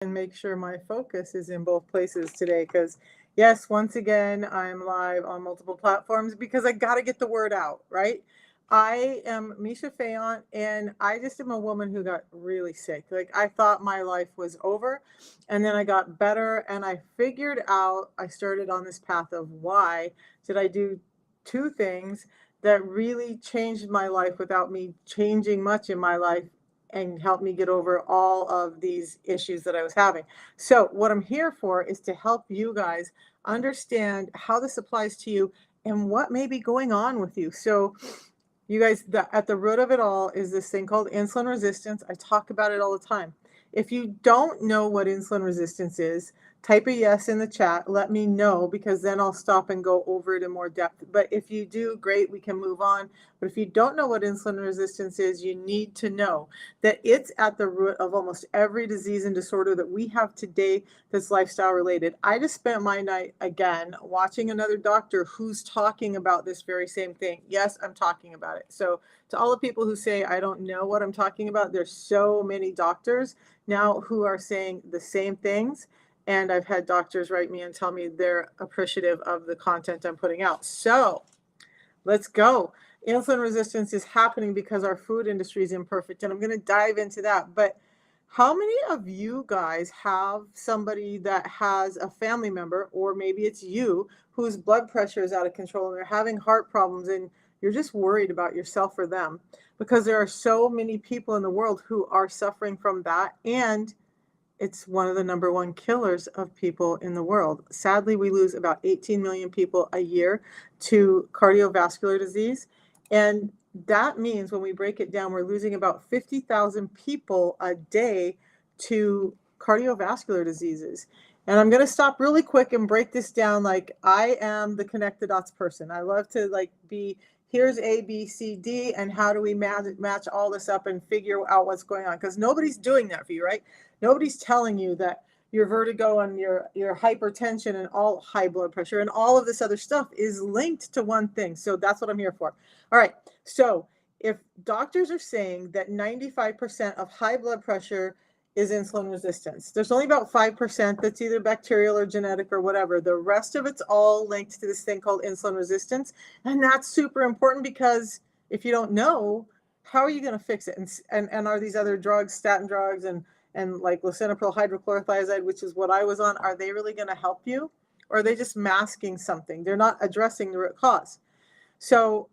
and make sure my focus is in both places today because yes, once again I'm live on multiple platforms because I got to get the word out, right? I am Misha Fayant, and I just am a woman who got really sick. Like, I thought my life was over, and then I got better, and I figured out, I started on this path of why did I do two things that really changed my life without me changing much in my life, and help me get over all of these issues that I was having. So, what I'm here for is to help you guys understand how this applies to you and what may be going on with you. So, you guys, at the root of it all is this thing called insulin resistance. I talk about it all the time. If you don't know what insulin resistance is, type a yes in the chat. Let me know, because then I'll stop and go over it in more depth. But if you do, great, we can move on. But if you don't know what insulin resistance is, you need to know that it's at the root of almost every disease and disorder that we have today that's lifestyle related. I just spent my night again watching another doctor who's talking about this very same thing. Yes, I'm talking about it. So to all the people who say I don't know what I'm talking about, there's so many doctors now who are saying the same things. And I've had doctors write me and tell me they're appreciative of the content I'm putting out. So let's go. Insulin resistance is happening because our food industry is imperfect, and I'm going to dive into that. But how many of you guys have somebody that has a family member, or maybe it's you, whose blood pressure is out of control and they're having heart problems, and you're just worried about yourself or them? Because there are so many people in the world who are suffering from that, and it's one of the number one killers of people in the world. Sadly, we lose about 18 million people a year to cardiovascular disease. And that means, when we break it down, we're losing about 50,000 people a day to cardiovascular diseases. And I'm going to stop really quick and break this down. Like, I am the connect the dots person. I love to be, here's A, B, C, D, and how do we match all this up and figure out what's going on? Because nobody's doing that for you, right? Nobody's telling you that your vertigo and your hypertension and all high blood pressure and all of this other stuff is linked to one thing. So that's what I'm here for. All right. So if doctors are saying that 95% of high blood pressure is insulin resistance, there's only about 5% that's either bacterial or genetic or whatever. The rest of it's all linked to this thing called insulin resistance. And that's super important, because if you don't know, how are you going to fix it? And are these other drugs, statin drugs, and like lisinopril hydrochlorothiazide, which is what I was on, are they really going to help you? Or are they just masking something? They're not addressing the root cause. So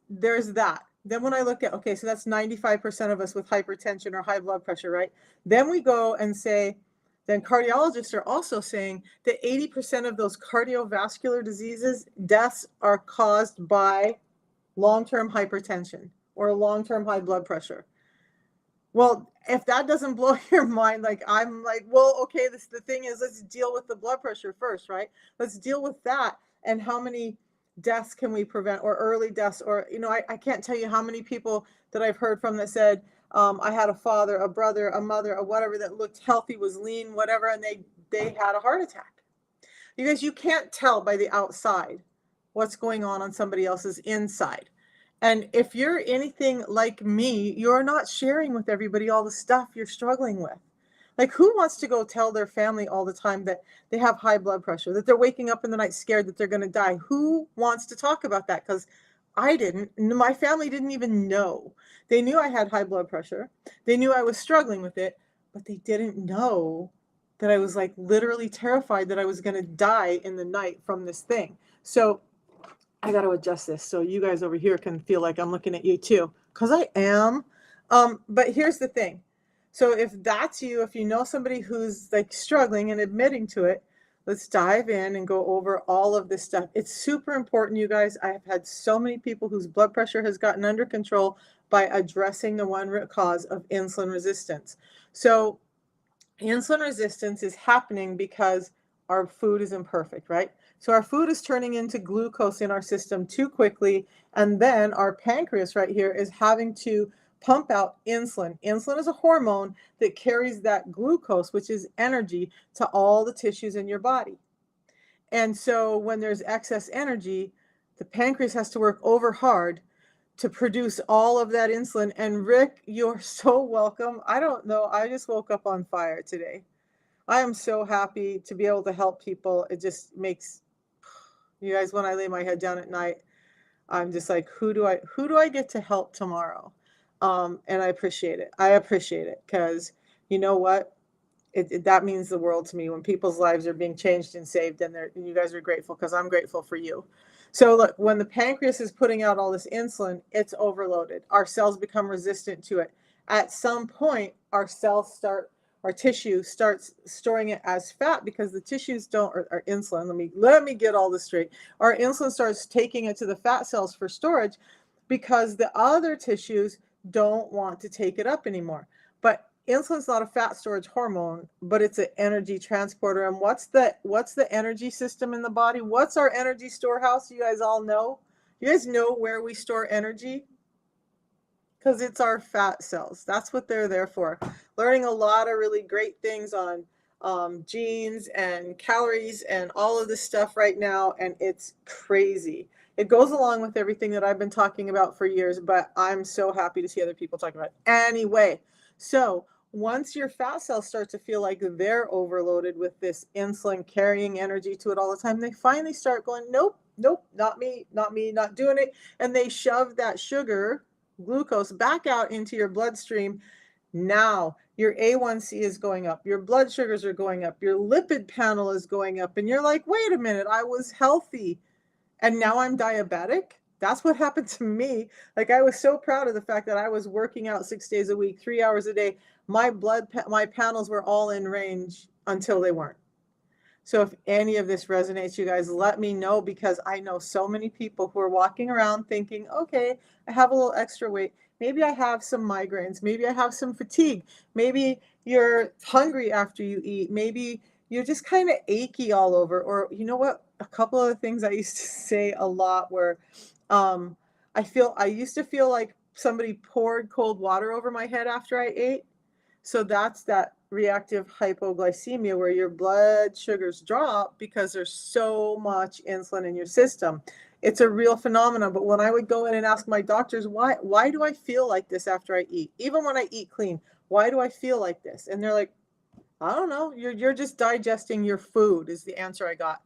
there's that. Then when I look at, okay, so that's 95% of us with hypertension or high blood pressure, right? Then we go and say, then cardiologists are also saying that 80% of those cardiovascular diseases, deaths, are caused by long-term hypertension or long-term high blood pressure. Well, if that doesn't blow your mind, like, I'm like, well, okay, the thing is, let's deal with the blood pressure first, right? Let's deal with that. And how many deaths can we prevent, or early deaths? Or, I can't tell you how many people that I've heard from that said, I had a father, a brother, a mother, a whatever, that looked healthy, was lean, whatever, and they had a heart attack. You guys, you can't tell by the outside what's going on somebody else's inside. And if you're anything like me, you're not sharing with everybody all the stuff you're struggling with. Like, who wants to go tell their family all the time that they have high blood pressure, that they're waking up in the night scared that they're going to die? Who wants to talk about that? Because I didn't. My family didn't even know. They knew I had high blood pressure. They knew I was struggling with it, but they didn't know that I was, like, literally terrified that I was going to die in the night from this thing. So I got to adjust this so you guys over here can feel like I'm looking at you too, because I am. But here's the thing. So if that's you, if you know somebody who's like struggling and admitting to it, let's dive in and go over all of this stuff. It's super important, you guys. I have had so many people whose blood pressure has gotten under control by addressing the one root cause of insulin resistance. So insulin resistance is happening because our food is imperfect, right? So our food is turning into glucose in our system too quickly, and then our pancreas right here is having to pump out insulin. Insulin is a hormone that carries that glucose, which is energy, to all the tissues in your body. And so when there's excess energy, the pancreas has to work over hard to produce all of that insulin. And Rick, you're so welcome. I don't know, I just woke up on fire today. I am so happy to be able to help people. It just makes you guys, when I lay my head down at night, I'm just like, who do I get to help tomorrow? And I appreciate it. I appreciate it because you know what? That means the world to me when people's lives are being changed and saved, and you guys are grateful because I'm grateful for you. So look, when the pancreas is putting out all this insulin, it's overloaded. Our cells become resistant to it. At some point, our tissue starts storing it as fat because the tissues don't, or insulin. Let me get all this straight. Our insulin starts taking it to the fat cells for storage because the other tissues don't want to take it up anymore. But insulin's not a fat storage hormone, but it's an energy transporter. And what's the energy system in the body? What's our energy storehouse? You guys all know? You guys know where we store energy? Because it's our fat cells. That's what they're there for. Learning a lot of really great things on genes and calories and all of this stuff right now, and it's crazy. It goes along with everything that I've been talking about for years, but I'm so happy to see other people talking about it. Anyway, so once your fat cells start to feel like they're overloaded with this insulin carrying energy to it all the time, they finally start going, nope, nope, not me, not me, not doing it. And they shove that sugar, glucose, back out into your bloodstream. Now your A1C is going up, your blood sugars are going up, your lipid panel is going up, and you're like, wait a minute, I was healthy and now I'm diabetic. That's what happened to me. Like, I was so proud of the fact that I was working out 6 days a week, 3 hours a day. My panels were all in range until they weren't. So if any of this resonates, you guys, let me know, because I know so many people who are walking around thinking, okay, I have a little extra weight. Maybe I have some migraines. Maybe I have some fatigue. Maybe you're hungry after you eat. Maybe you're just kind of achy all over. Or you know what? A couple of the things I used to say a lot were, um, I used to feel like somebody poured cold water over my head after I ate. So that's that reactive hypoglycemia where your blood sugars drop because there's so much insulin in your system. It's a real phenomenon. But when I would go in and ask my doctors, why do I feel like this after I eat? Even when I eat clean, why do I feel like this? And they're like, I don't know. You're just digesting your food, is the answer I got.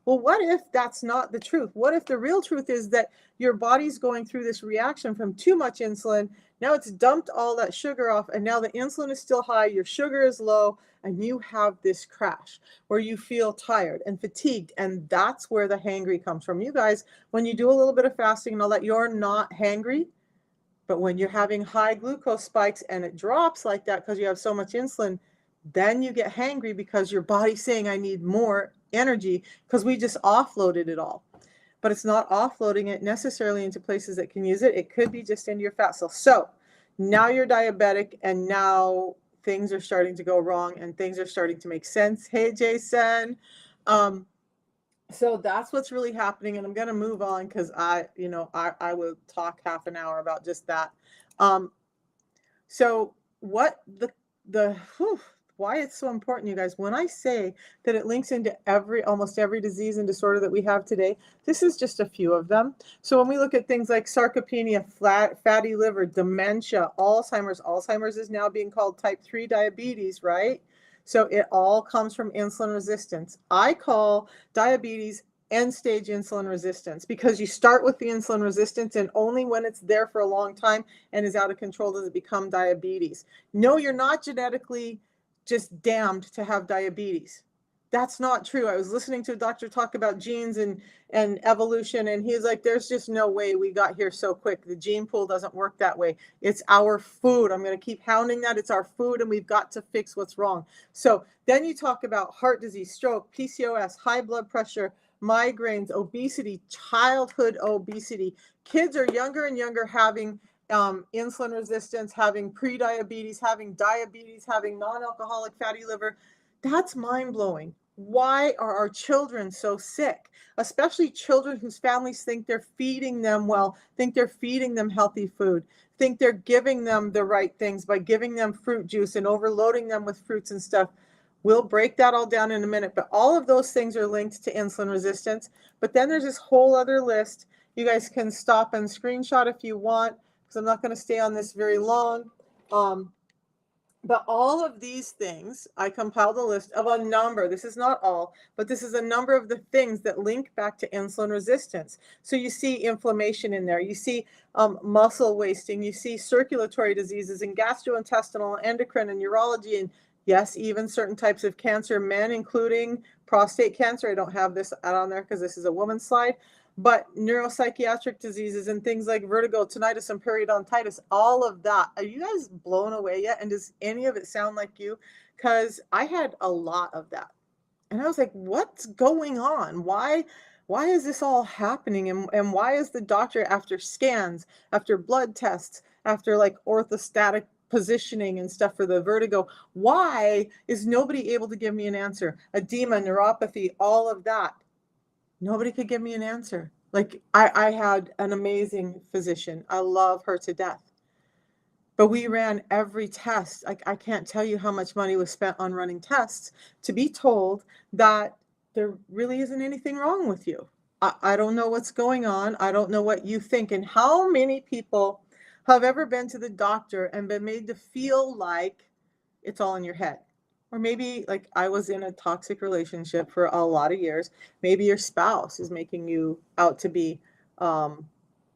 Well, what if that's not the truth? What if the real truth is that your body's going through this reaction from too much insulin? Now it's dumped all that sugar off, and now the insulin is still high, your sugar is low, and you have this crash where you feel tired and fatigued. And that's where the hangry comes from. You guys, when you do a little bit of fasting and all that, you're not hangry. But when you're having high glucose spikes and it drops like that because you have so much insulin, then you get hangry because your body's saying, I need more energy, because we just offloaded it all. But it's not offloading it necessarily into places that can use it. It could be just into your fat cells. So now you're diabetic, and now things are starting to go wrong and things are starting to make sense. Hey, Jason. Um, so that's what's really happening, and I'm going to move on because I will talk half an hour about just that. Um, so what the whew, why it's so important, you guys, when I say that it links into almost every disease and disorder that we have today, this is just a few of them. So when we look at things like sarcopenia, fatty liver, dementia, Alzheimer's is now being called type 3 diabetes, right? So it all comes from insulin resistance. I call diabetes end-stage insulin resistance, because you start with the insulin resistance, and only when it's there for a long time and is out of control does it become diabetes. No, you're not genetically just damned to have diabetes. That's not true. I was listening to a doctor talk about genes and evolution, and he's like, there's just no way we got here so quick. The gene pool doesn't work that way. It's our food. I'm going to keep hounding that. It's our food, and we've got to fix what's wrong. So then you talk about heart disease, stroke, PCOS, high blood pressure, migraines, obesity, childhood obesity. Kids are younger and younger having insulin resistance, having prediabetes, having diabetes, having non-alcoholic fatty liver. That's mind-blowing. Why are our children so sick? Especially children whose families think they're feeding them well, think they're feeding them healthy food, think they're giving them the right things by giving them fruit juice and overloading them with fruits and stuff. We'll break that all down in a minute, but all of those things are linked to insulin resistance. But then there's this whole other list. You guys can stop and screenshot if you want, because I'm not going to stay on this very long. But all of these things, I compiled a list of a number. This is not all, but this is a number of the things that link back to insulin resistance. So you see inflammation in there, you see muscle wasting, you see circulatory diseases and gastrointestinal, endocrine, and urology, and yes, even certain types of cancer, men, including prostate cancer. I don't have this out on there because this is a woman's slide, but neuropsychiatric diseases and things like vertigo, tinnitus, and periodontitis, all of that. Are you guys blown away yet? And does any of it sound like you? Because I had a lot of that. And I was like, what's going on? Why is this all happening? And why is the doctor, after scans, after blood tests, after like orthostatic positioning and stuff for the vertigo, why is nobody able to give me an answer? Edema, neuropathy, all of that. Nobody could give me an answer. Like I had an amazing physician. I love her to death. But we ran every test. I can't tell you how much money was spent on running tests to be told that there really isn't anything wrong with you. I don't know what's going on. I don't know what you think. And how many people have ever been to the doctor and been made to feel like it's all in your head? Or maybe like I was in a toxic relationship for a lot of years. Maybe your spouse is making you out to be a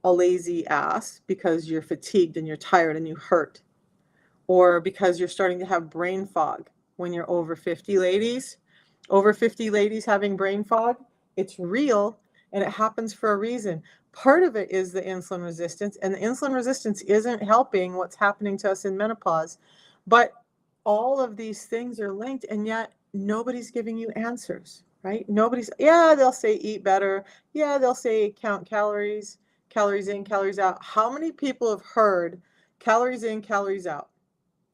lazy ass because you're fatigued and you're tired and you hurt, or because you're starting to have brain fog when you're over 50, ladies. Over 50 ladies having brain fog, it's real and it happens for a reason. Part of it is the insulin resistance, and the insulin resistance isn't helping what's happening to us in menopause. But all of these things are linked, and yet nobody's giving you answers, right? Nobody's, yeah, they'll say eat better. Yeah, they'll say count calories, calories in, calories out. How many people have heard calories in, calories out?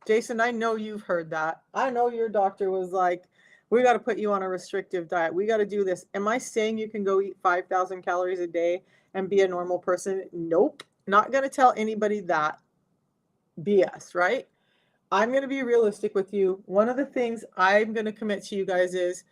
Jason, I know you've heard that. I know your doctor was like, we got to put you on a restrictive diet. We got to do this. Am I saying you can go eat 5,000 calories a day and be a normal person? Nope. Not going to tell anybody that. BS, right? I'm going to be realistic with you. One of the things I'm going to commit to you guys is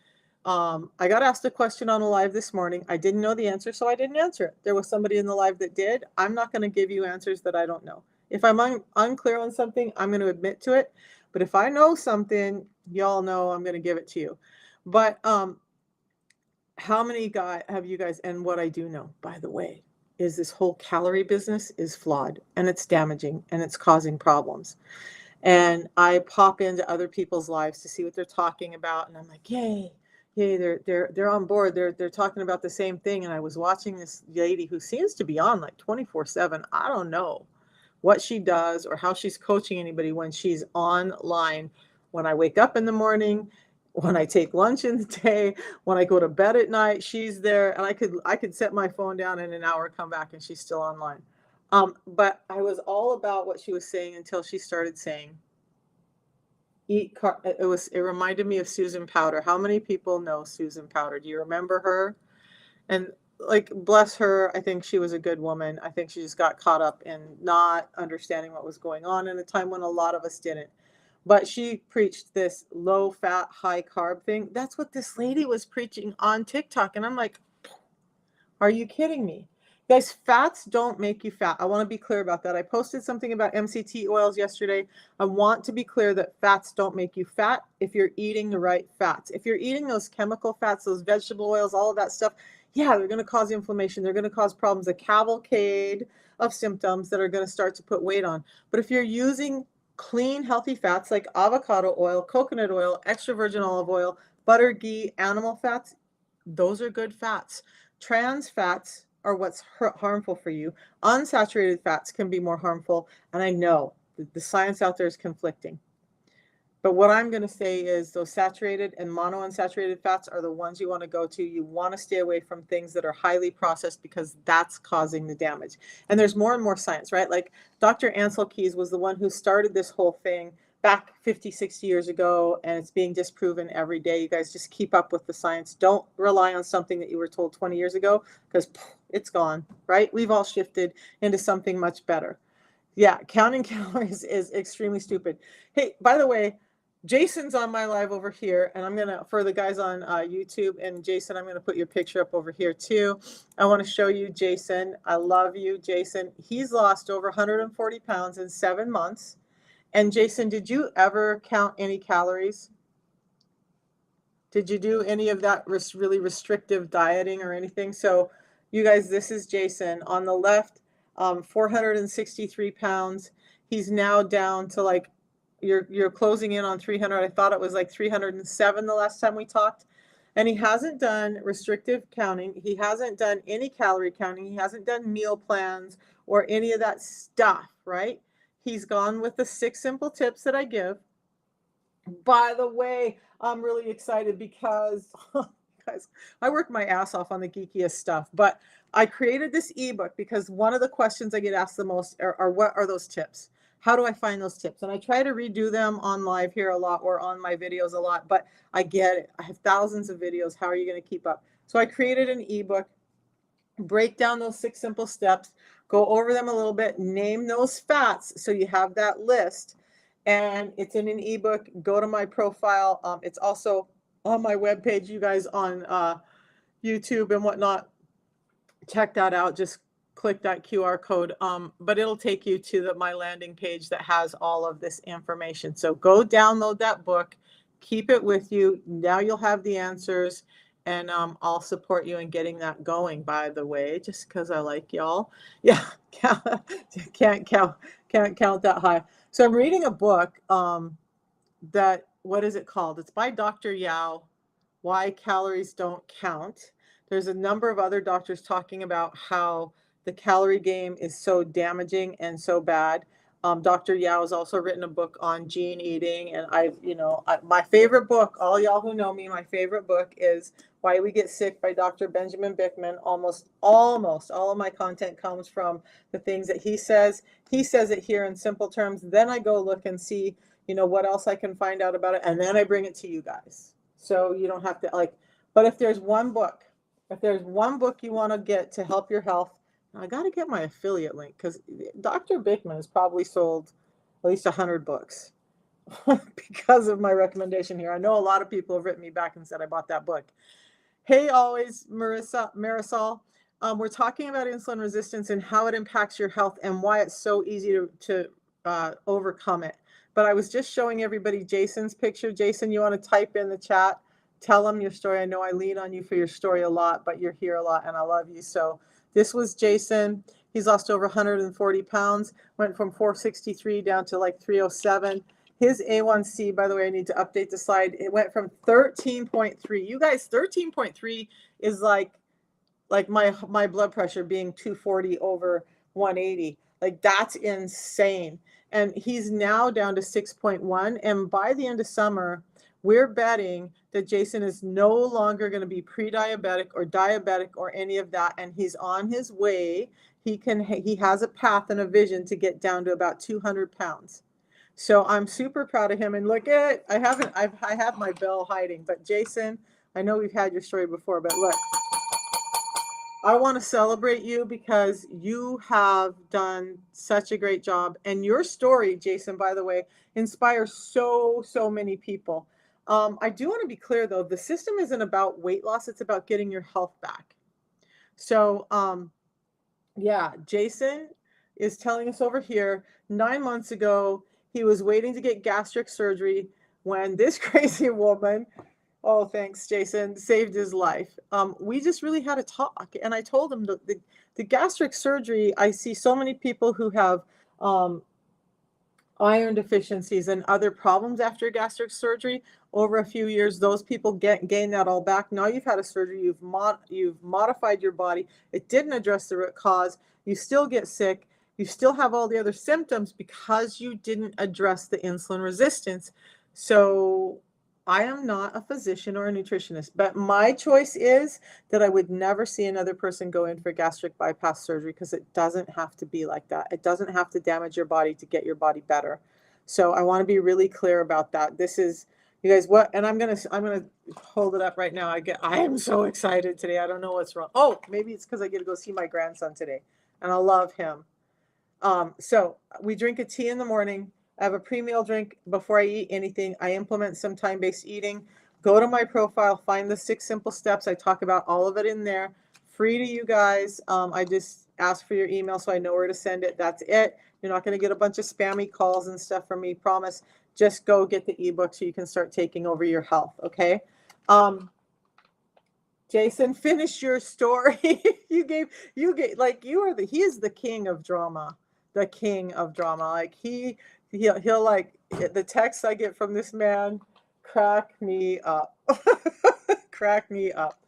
I got asked a question on a live this morning. I didn't know the answer, so I didn't answer it. There was somebody in the live that did. I'm not going to give you answers that I don't know. If I'm unclear on something, I'm going to admit to it. But if I know something, y'all know I'm going to give it to you. But how many have you guys, and what I do know, by the way, is this whole calorie business is flawed and it's damaging and it's causing problems. And I pop into other people's lives to see what they're talking about, and I'm like, yay, yay, they're on board. They're talking about the same thing. And I was watching this lady who seems to be on like 24/7. I don't know what she does or how she's coaching anybody when she's online. When I wake up in the morning, when I take lunch in the day, when I go to bed at night, she's there, and I could set my phone down in an hour, come back, and she's still online. But I was all about what she was saying until she started saying, it reminded me of Susan Powter. How many people know Susan Powter? Do you remember her? And like, bless her, I think she was a good woman. I think she just got caught up in not understanding what was going on in a time when a lot of us didn't. But she preached this low fat, high carb thing. That's what this lady was preaching on TikTok. And I'm like, are you kidding me? Guys, fats don't make you fat. I want to be clear about that. I posted something about MCT oils yesterday. I want to be clear that fats don't make you fat if you're eating the right fats. If you're eating those chemical fats, those vegetable oils, all of that stuff, yeah, they're going to cause inflammation. They're going to cause problems, a cavalcade of symptoms that are going to start to put weight on. But if you're using clean, healthy fats like avocado oil, coconut oil, extra virgin olive oil, butter, ghee, animal fats, those are good fats. Trans fats are what's harmful for you. Unsaturated fats can be more harmful. And I know the science out there is conflicting. But what I'm going to say is those saturated and monounsaturated fats are the ones you want to go to. You want to stay away from things that are highly processed because that's causing the damage. And there's more and more science, right? Like Dr. Ansel Keys was the one who started this whole thing back 50, 60 years ago, and it's being disproven every day. You guys just keep up with the science. Don't rely on something that you were told 20 years ago because it's gone, right? We've all shifted into something much better. Yeah, counting calories is extremely stupid. Hey, by the way, Jason's on my live over here, and I'm gonna, for the guys on YouTube, and Jason, I'm gonna put your picture up over here too. I want to show you Jason. I love you, Jason. He's lost over 140 pounds in 7 months. And Jason, did you ever count any calories? Did you do any of that really restrictive dieting or anything? So you guys, this is Jason on the left, 463 pounds. He's now down to like, you're closing in on 300. I thought it was like 307 the last time we talked. And he hasn't done restrictive counting. He hasn't done any calorie counting. He hasn't done meal plans or any of that stuff, right? He's gone with the 6 simple tips that I give. By the way, I'm really excited because guys, I work my ass off on the geekiest stuff, but I created this ebook because one of the questions I get asked the most are what are those tips? How do I find those tips? And I try to redo them on live here a lot or on my videos a lot, but I get it. I have thousands of videos. How are you going to keep up? So I created an ebook, break down those 6 simple steps, go over them a little bit, name those fats so you have that list. And it's in an ebook. Go to my profile. It's also on my webpage, you guys, on YouTube and whatnot. Check that out. Just click that QR code. But it'll take you to my landing page that has all of this information. So go download that book. Keep it with you. Now you'll have the answers. And I'll support you in getting that going, by the way, just because I like y'all. Yeah, can't count that high. So I'm reading a book that, what is it called? It's by Dr. Yao, Why Calories Don't Count. There's a number of other doctors talking about how the calorie game is so damaging and so bad. Dr. Yao has also written a book on gene eating, and my favorite book, all y'all who know me, my favorite book is Why We Get Sick by Dr. Benjamin Bickman. Almost all of my content comes from the things that he says. He says it here in simple terms. Then I go look and see, what else I can find out about it, and then I bring it to you guys. So you don't have to but if there's one book you want to get to help your health, I got to get my affiliate link because Dr. Bickman has probably sold at least 100 books because of my recommendation here. I know a lot of people have written me back and said I bought that book. Hey, always, Marisol. We're talking about insulin resistance and how it impacts your health and why it's so easy to overcome it. But I was just showing everybody Jason's picture. Jason, you want to type in the chat? Tell them your story. I know I lean on you for your story a lot, but you're here a lot and I love you. So this was Jason. He's lost over 140 pounds, went from 463 down to like 307. His A1C, by the way, I need to update the slide. It went from 13.3. You guys, 13.3 is like my blood pressure being 240 over 180. Like, that's insane. And he's now down to 6.1. And by the end of summer, we're betting that Jason is no longer going to be pre-diabetic or diabetic or any of that. And he's on his way. He has a path and a vision to get down to about 200 pounds. So I'm super proud of him. And look at, I have my bell hiding, but Jason, I know we've had your story before, but look, I want to celebrate you because you have done such a great job. And your story, Jason, by the way, inspires so many people. I do want to be clear, though, the system isn't about weight loss. It's about getting your health back. So, yeah, Jason is telling us over here, 9 months ago, he was waiting to get gastric surgery when this crazy woman, oh, thanks, Jason, saved his life. We just really had a talk. And I told him the gastric surgery, I see so many people who have iron deficiencies and other problems after gastric surgery. Over a few years, those people gain that all back. Now you've had a surgery, you've modified your body. It didn't address the root cause. You still get sick. You still have all the other symptoms because you didn't address the insulin resistance. So I am not a physician or a nutritionist, but my choice is that I would never see another person go in for gastric bypass surgery because it doesn't have to be like that. It doesn't have to damage your body to get your body better. So I want to be really clear about that. This is, you guys, what, and I'm gonna hold it up right now. I am so excited today. I don't know what's wrong. Oh, maybe it's because I get to go see my grandson today, and I love him. So we drink a tea in the morning. I have a pre-meal drink before I eat anything. I implement some time-based eating. Go to my profile, find the 6 simple steps. I talk about all of it in there. Free to you guys. I just ask for your email so I know where to send it. That's it. You're not going to get a bunch of spammy calls and stuff from me, promise. Just go get the ebook so you can start taking over your health, okay? Jason, finish your story. you gave like he is the king of drama. The king of drama. Like he'll like the texts I get from this man crack me up. Crack me up.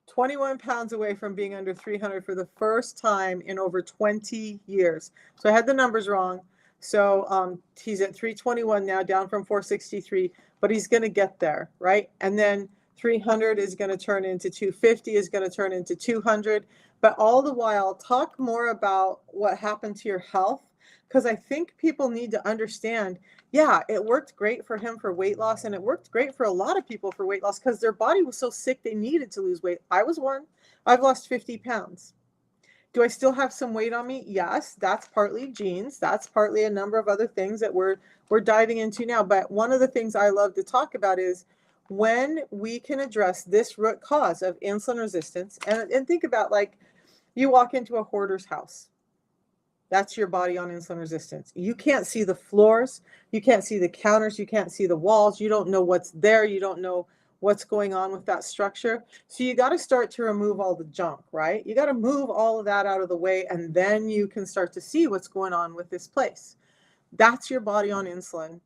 21 pounds away from being under 300 for the first time in over 20 years. So I had the numbers wrong. So he's at 321 now, down from 463, but he's going to get there, right? And then 300 is going to turn into 250, is going to turn into 200. But all the while, talk more about what happened to your health, because I think people need to understand, yeah, it worked great for him for weight loss, and it worked great for a lot of people for weight loss because their body was so sick they needed to lose weight. I was one. I've lost 50 pounds. Do I still have some weight on me? Yes, that's partly genes. That's partly a number of other things that we're diving into now. But one of the things I love to talk about is when we can address this root cause of insulin resistance, and think about, like, you walk into a hoarder's house. That's your body on insulin resistance. You can't see the floors. You can't see the counters. You can't see the walls. You don't know what's there. You don't know what's going on with that structure. So you got to start to remove all the junk, right? You got to move all of that out of the way, and then you can start to see what's going on with this place. That's your body on insulin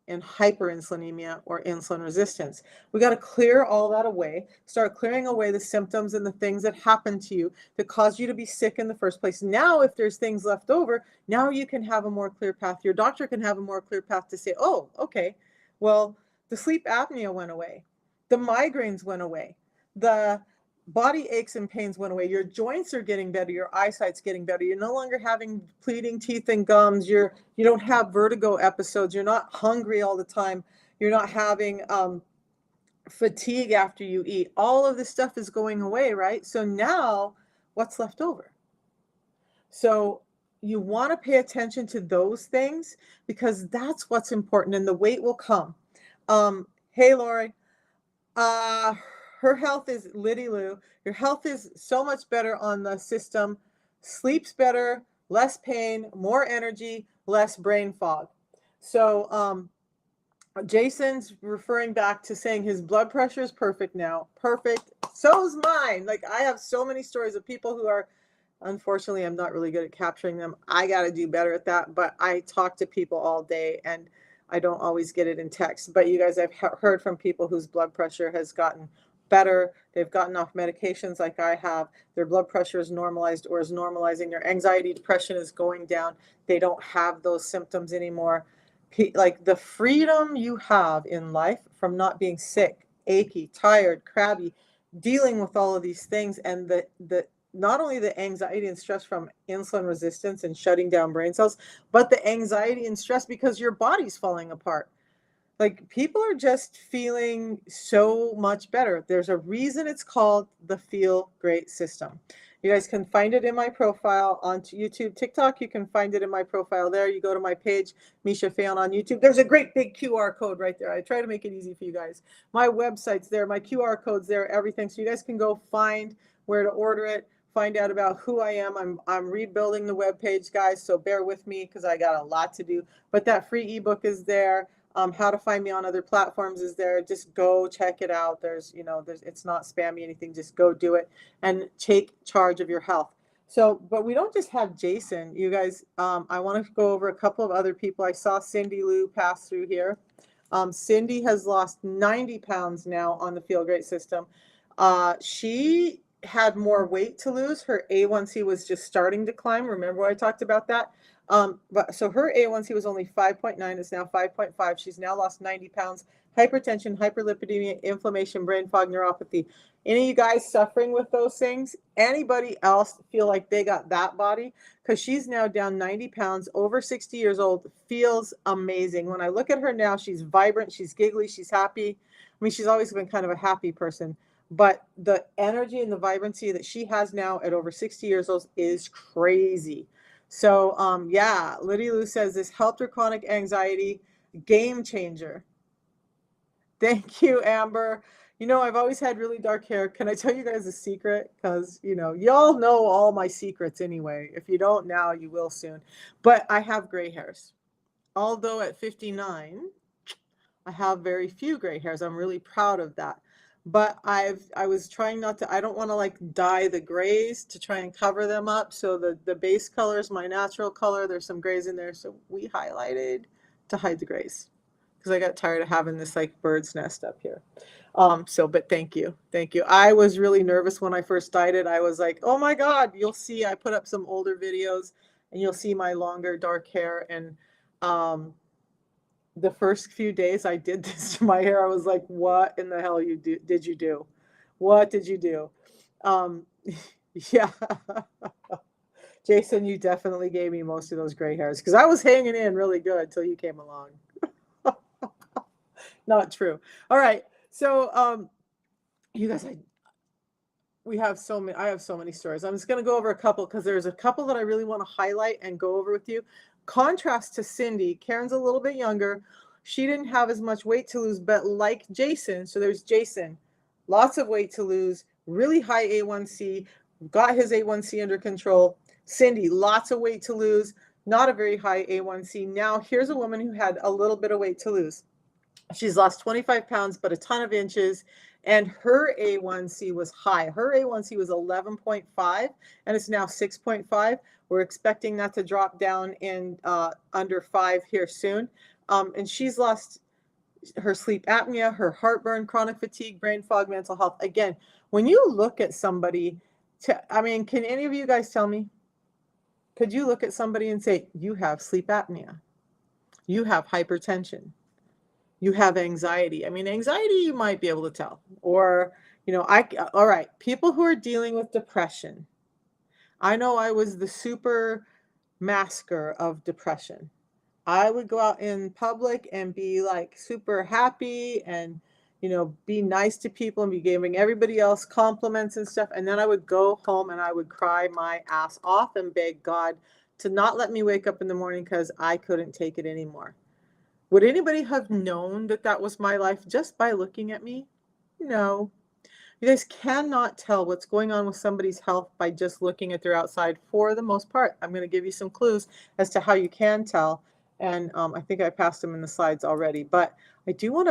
and hyperinsulinemia or insulin resistance. We got to clear all that away, start clearing away the symptoms and the things that happened to you that caused you to be sick in the first place. Now, if there's things left over, now you can have a more clear path. Your doctor can have a more clear path to say, oh, okay, well, the sleep apnea went away. The migraines went away. The body aches and pains went away. Your joints are getting better. Your eyesight's getting better. You're no longer having bleeding teeth and gums. You don't have vertigo episodes. You're not hungry all the time. You're not having fatigue after you eat. All of this stuff is going away, right? So now what's left over? So you want to pay attention to those things because that's what's important, and the weight will come. Hey, Lori. Her health is Liddy Lou. Your health is so much better on the system. Sleeps better, less pain, more energy, less brain fog. So Jason's referring back to saying his blood pressure is perfect now. Perfect. So is mine. Like, I have so many stories of people who are, unfortunately, I'm not really good at capturing them. I got to do better at that. But I talk to people all day, and I don't always get it in text. But you guys, I've heard from people whose blood pressure has gotten better. They've gotten off medications like I have. Their blood pressure is normalized or is normalizing. Their anxiety, depression is going down. They don't have those symptoms anymore. Like, the freedom you have in life from not being sick, achy, tired, crabby, dealing with all of these things, and the not only the anxiety and stress from insulin resistance and shutting down brain cells, but the anxiety and stress because your body's falling apart. Like, people are just feeling so much better. There's a reason it's called the Feel Great System. You guys can find it in my profile on YouTube, TikTok. You can find it in my profile there. You go to my page, Misha Phaon on YouTube. There's a great big QR code right there. I try to make it easy for you guys. My website's there. My QR code's there, everything. So you guys can go find where to order it. Find out about who I am. I'm rebuilding the webpage, guys, so bear with me because I got a lot to do. But that free ebook is there. How to find me on other platforms is there. Just go check it out. It's not spammy anything. Just go do it and take charge of your health. So, but we don't just have Jason, you guys. I want to go over a couple of other people. I saw Cindy Lou pass through here. Cindy has lost 90 pounds now on the Feel Great System. She had more weight to lose. Her A1C was just starting to climb. Remember I talked about that? But so her A1C was only 5.9. It's now 5.5. She's now lost 90 pounds. Hypertension, hyperlipidemia, inflammation, brain fog, neuropathy. Any of you guys suffering with those things? Anybody else feel like they got that body? Because she's now down 90 pounds, over 60 years old, feels amazing. When I look at her now, she's vibrant, she's giggly, she's happy. I mean, she's always been kind of a happy person. But the energy and the vibrancy that she has now at over 60 years old is crazy. So, yeah, Liddy Lou says this helped her chronic anxiety, game changer. Thank you, Amber. You know, I've always had really dark hair. Can I tell you guys a secret? Because, you know, y'all know all my secrets anyway. If you don't now, you will soon. But I have gray hairs. Although at 59, I have very few gray hairs. I'm really proud of that. But I was trying not to, I don't want to like dye the grays to try and cover them up. So the base color is my natural color. There's some grays in there. So we highlighted to hide the grays because I got tired of having this like bird's nest up here. But thank you. Thank you. I was really nervous when I first dyed it. I was like, oh my God, you'll see, I put up some older videos and you'll see my longer dark hair. And, the first few days I did this to my hair, I was like, what in the hell did you do? What did you do? Um, yeah. Jason, you definitely gave me most of those gray hairs because I was hanging in really good until you came along. Not true. All right. So, you guys, we have so many, I have so many stories. I'm just going to go over a couple because there's a couple that I really want to highlight and go over with you. Contrast to Cindy, Karen's a little bit younger. She didn't have as much weight to lose, but like Jason, so there's Jason, lots of weight to lose, really high A1C, got his A1C under control. Cindy, lots of weight to lose, not a very high A1C. Now here's a woman who had a little bit of weight to lose. She's lost 25 pounds, but a ton of inches. And her A1C was high. Her A1C was 11.5, and it's now 6.5. We're expecting that to drop down in under 5 here soon. And she's lost her sleep apnea, her heartburn, chronic fatigue, brain fog, mental health. Again, when you look at somebody, I mean, can any of you guys tell me? Could you look at somebody and say, you have sleep apnea? You have hypertension? You have anxiety. I mean, anxiety, you might be able to tell. Or, you know, all right, people who are dealing with depression. I know I was the super masker of depression. I would go out in public and be like super happy and, you know, be nice to people and be giving everybody else compliments and stuff. And then I would go home and I would cry my ass off and beg God to not let me wake up in the morning because I couldn't take it anymore. Would anybody have known that that was my life just by looking at me? No. You guys cannot tell what's going on with somebody's health by just looking at their outside for the most part. I'm going to give you some clues as to how you can tell. And I think I passed them in the slides already. But I want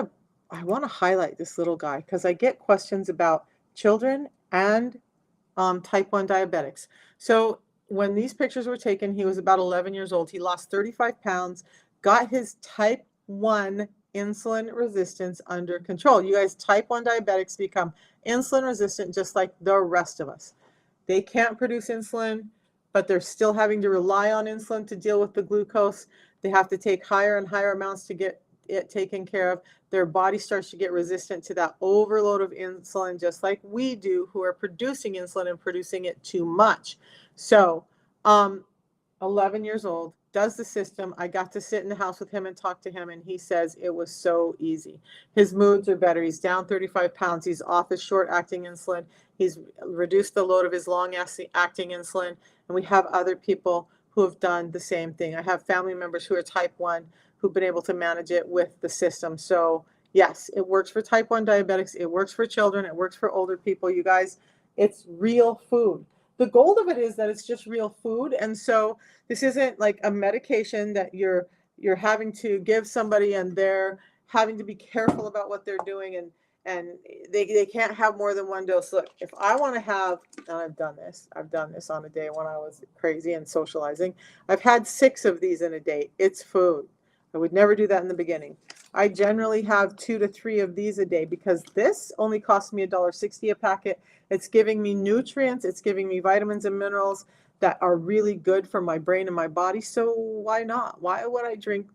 to highlight this little guy because I get questions about children and type 1 diabetics. So when these pictures were taken, he was about 11 years old. He lost 35 pounds, got his type 1 insulin resistance under control. You guys, type 1 diabetics become insulin resistant just like the rest of us. They can't produce insulin, but they're still having to rely on insulin to deal with the glucose. They have to take higher and higher amounts to get it taken care of. Their body starts to get resistant to that overload of insulin, just like we do, who are producing insulin and producing it too much. So, 11 years old, does the system. I got to sit in the house with him and talk to him, and he says it was so easy. His moods are better. He's down 35 pounds. He's off his short-acting insulin. He's reduced the load of his long-acting insulin, and we have other people who have done the same thing. I have family members who are type 1 who've been able to manage it with the system. So yes, it works for type 1 diabetics. It works for children. It works for older people. You guys, it's real food. The goal of it is that it's just real food. And so this isn't like a medication that you're having to give somebody and they're having to be careful about what they're doing, and they can't have more than one dose. Look, if I want to have, and I've done this on a day when I was crazy and socializing, I've had 6 of these in a day. It's food. I would never do that in the beginning. I generally have 2 to 3 of these a day because this only costs me $1.60 a packet. It's giving me nutrients. It's giving me vitamins and minerals that are really good for my brain and my body. So why not? Why would I drink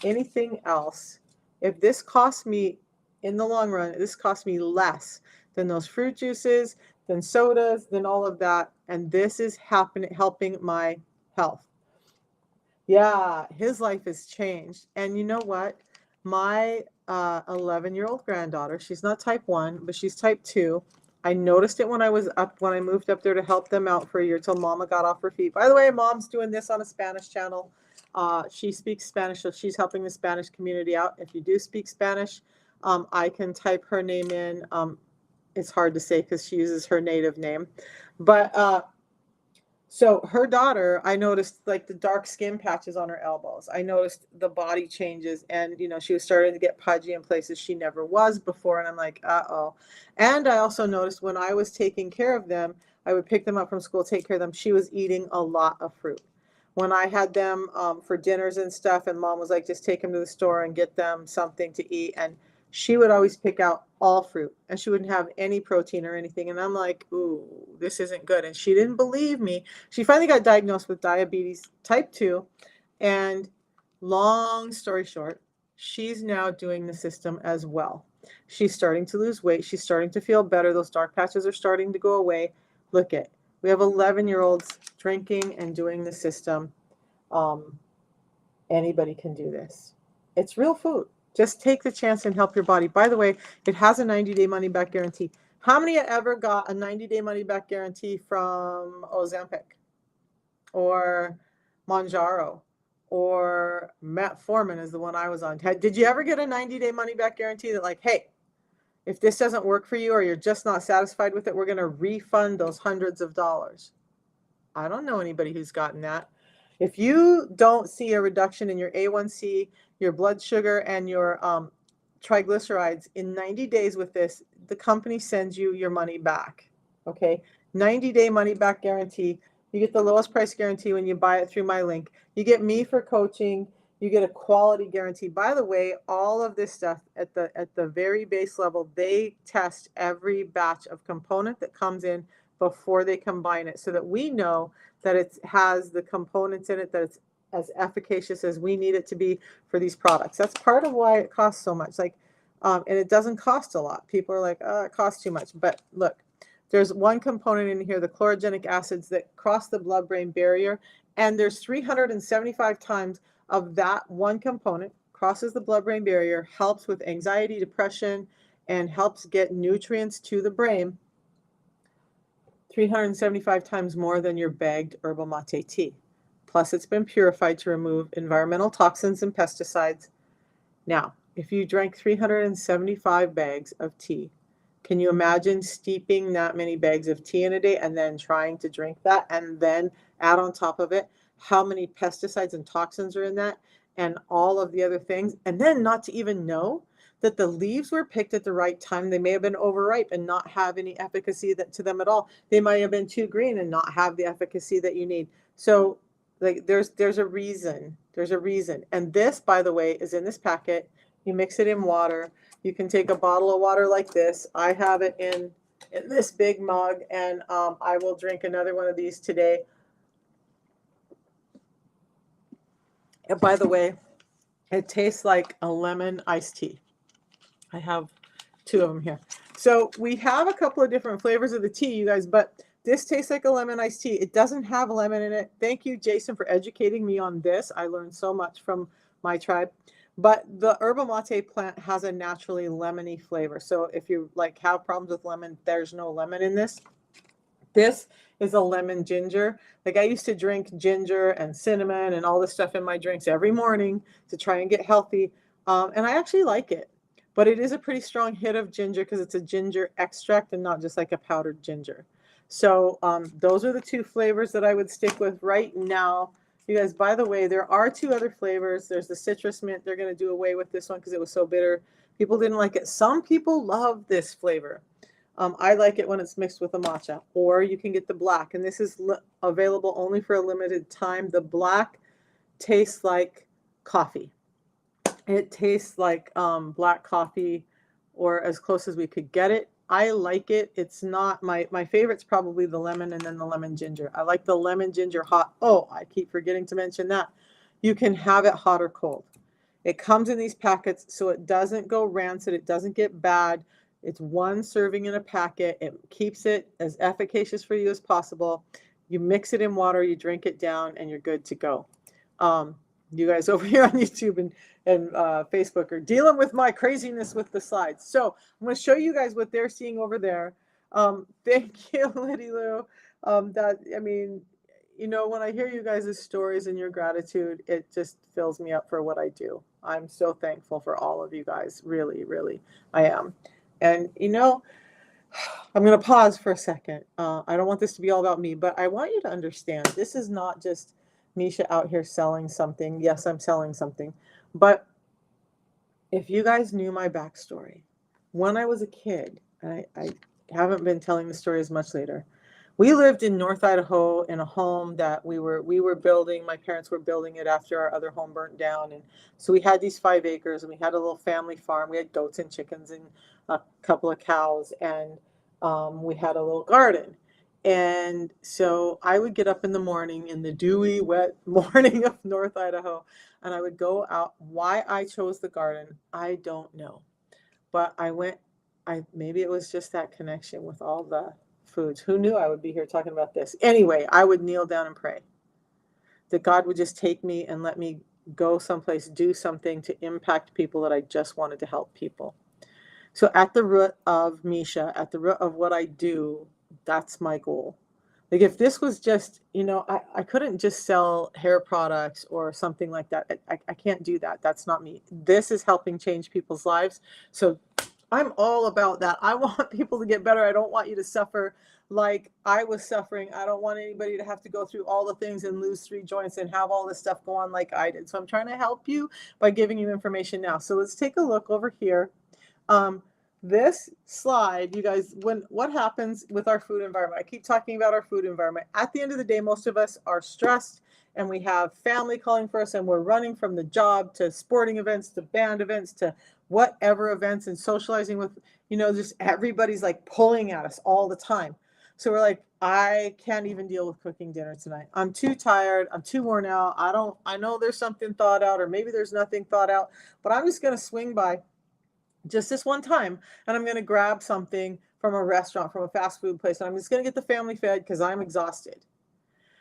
anything else? If this costs me, in the long run, this costs me less than those fruit juices, than sodas, than all of that. And this is helping my health. Yeah, his life has changed. And you know what? My 11-year-old granddaughter, she's not type 1, but she's type 2. I noticed it when I moved up there to help them out for a year till Mama got off her feet. By the way, Mom's doing this on a Spanish channel. She speaks Spanish, so she's helping the Spanish community out. If you do speak Spanish, I can type her name in. It's hard to say because she uses her native name. But so her daughter, I noticed like the dark skin patches on her elbows. I noticed the body changes, and she was starting to get pudgy in places she never was before. And I'm like, uh-oh. And I also noticed when I was taking care of them, I would pick them up from school, take care of them. She was eating a lot of fruit. When I had them for dinners and stuff, and mom was like, just take them to the store and get them something to eat. And she would always pick out all fruit, and she wouldn't have any protein or anything. And I'm like, ooh, this isn't good. And she didn't believe me. She finally got diagnosed with diabetes type 2. And long story short, she's now doing the system as well. She's starting to lose weight. She's starting to feel better. Those dark patches are starting to go away. Look at, we have 11-year-olds drinking and doing the system. Anybody can do this. It's real food. Just take the chance and help your body. By the way, it has a 90-day money-back guarantee. How many ever got a 90-day money-back guarantee from Ozempic or Monjaro or Metformin is the one I was on? Did you ever get a 90-day money-back guarantee that like, hey, if this doesn't work for you or you're just not satisfied with it, we're going to refund those hundreds of dollars? I don't know anybody who's gotten that. If you don't see a reduction in your A1C, your blood sugar, and your triglycerides in 90 days with this, the company sends you your money back. Okay, 90-day money back guarantee. You get the lowest price guarantee when you buy it through my link. You get me for coaching. You get a quality guarantee. By the way, all of this stuff at the very base level, they test every batch of component that comes in before they combine it, so that we know that it has the components in it that it's as efficacious as we need it to be for these products. That's part of why it costs so much. Like, and it doesn't cost a lot. People are like, oh, it costs too much. But look, there's one component in here, the chlorogenic acids that cross the blood-brain barrier, and there's 375 times of that one component crosses the blood-brain barrier, helps with anxiety, depression, and helps get nutrients to the brain. 375 times more than your bagged yerba mate tea. Plus, it's been purified to remove environmental toxins and pesticides. Now, if you drank 375 bags of tea, can you imagine steeping that many bags of tea in a day and then trying to drink that and then add on top of it how many pesticides and toxins are in that and all of the other things, and then not to even know that the leaves were picked at the right time? They may have been overripe and not have any efficacy to them at all. They might have been too green and not have the efficacy that you need. So like there's a reason. There's a reason. And this, by the way, is in this packet. You mix it in water. You can take a bottle of water like this. I have it in this big mug, and I will drink another one of these today. And by the way, it tastes like a lemon iced tea. I have 2 of them here. So we have a couple of different flavors of the tea, you guys, but this tastes like a lemon iced tea. It doesn't have lemon in it. Thank you, Jason, for educating me on this. I learned so much from my tribe. But the yerba mate plant has a naturally lemony flavor. So if you like have problems with lemon, there's no lemon in this. This is a lemon ginger. Like I used to drink ginger and cinnamon and all this stuff in my drinks every morning to try and get healthy. And I actually like it. But it is a pretty strong hit of ginger because it's a ginger extract and not just like a powdered ginger. So those are the 2 flavors that I would stick with right now. You guys, by the way, there are 2 other flavors. There's the citrus mint. They're going to do away with this one because it was so bitter. People didn't like it. Some people love this flavor. I like it when it's mixed with a matcha, or you can get the black. And this is available only for a limited time. The black tastes like coffee. It tastes like black coffee, or as close as we could get it. I like it. It's not my favorite's probably the lemon and then the lemon ginger. I like the lemon ginger hot. Oh, I keep forgetting to mention that. You can have it hot or cold. It comes in these packets so it doesn't go rancid. It doesn't get bad. It's 1 serving in a packet. It keeps it as efficacious for you as possible. You mix it in water, you drink it down, and you're good to go. You guys over here on YouTube and Facebook are dealing with my craziness with the slides. So I'm going to show you guys what they're seeing over there. Thank you, Liddy Lou. I mean, when I hear you guys' stories and your gratitude, it just fills me up for what I do. I'm so thankful for all of you guys. Really, really, I am. And you know, I'm going to pause for a second. I don't want this to be all about me, but I want you to understand this is not just Misha out here selling something. Yes, I'm selling something. But if you guys knew my backstory, when I was a kid, I haven't been telling the story as much later. We lived in North Idaho in a home that we were building. My parents were building it after our other home burnt down, and so we had these 5 acres, and we had a little family farm. We had goats and chickens and a couple of cows, and we had a little garden. And so I would get up in the morning in the dewy, wet morning of North Idaho, and I would go out. Why I chose the garden, I don't know. But I went, maybe it was just that connection with all the foods. Who knew I would be here talking about this? Anyway, I would kneel down and pray that God would just take me and let me go someplace, do something to impact people that I just wanted to help people. So at the root of Misha, at the root of what I do, that's my goal. Like if this was just, I couldn't just sell hair products or something like that. I can't do that. That's not me. This is helping change people's lives. So I'm all about that. I want people to get better. I don't want you to suffer like I was suffering. I don't want anybody to have to go through all the things and lose 3 joints and have all this stuff go on like I did. So I'm trying to help you by giving you information now. So let's take a look over here. Um, this slide, you guys, what happens with our food environment? I keep talking about our food environment. At the end of the day, most of us are stressed and we have family calling for us and we're running from the job to sporting events, to band events, to whatever events and socializing with, just everybody's like pulling at us all the time. So we're like, I can't even deal with cooking dinner tonight. I'm too tired. I'm too worn out. I know there's something thought out or maybe there's nothing thought out, but I'm just going to swing by just this one time and I'm going to grab something from a restaurant, from a fast food place, and I'm just going to get the family fed because I'm exhausted.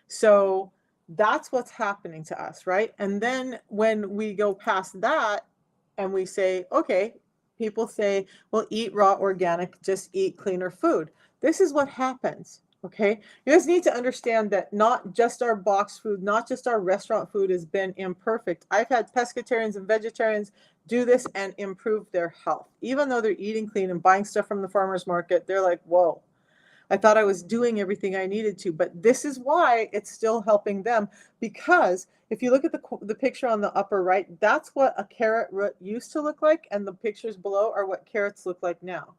So that's what's happening to us, right? And then when we go past that and we say, okay, people say, well, eat raw organic, just eat cleaner food. This is what happens. Okay, you guys need to understand that not just our box food, not just our restaurant food has been imperfect. I've had pescatarians and vegetarians do this and improve their health. Even though they're eating clean and buying stuff from the farmer's market, they're like, whoa, I thought I was doing everything I needed to. But this is why it's still helping them, because if you look at the picture on the upper right, that's what a carrot root used to look like, and the pictures below are what carrots look like now.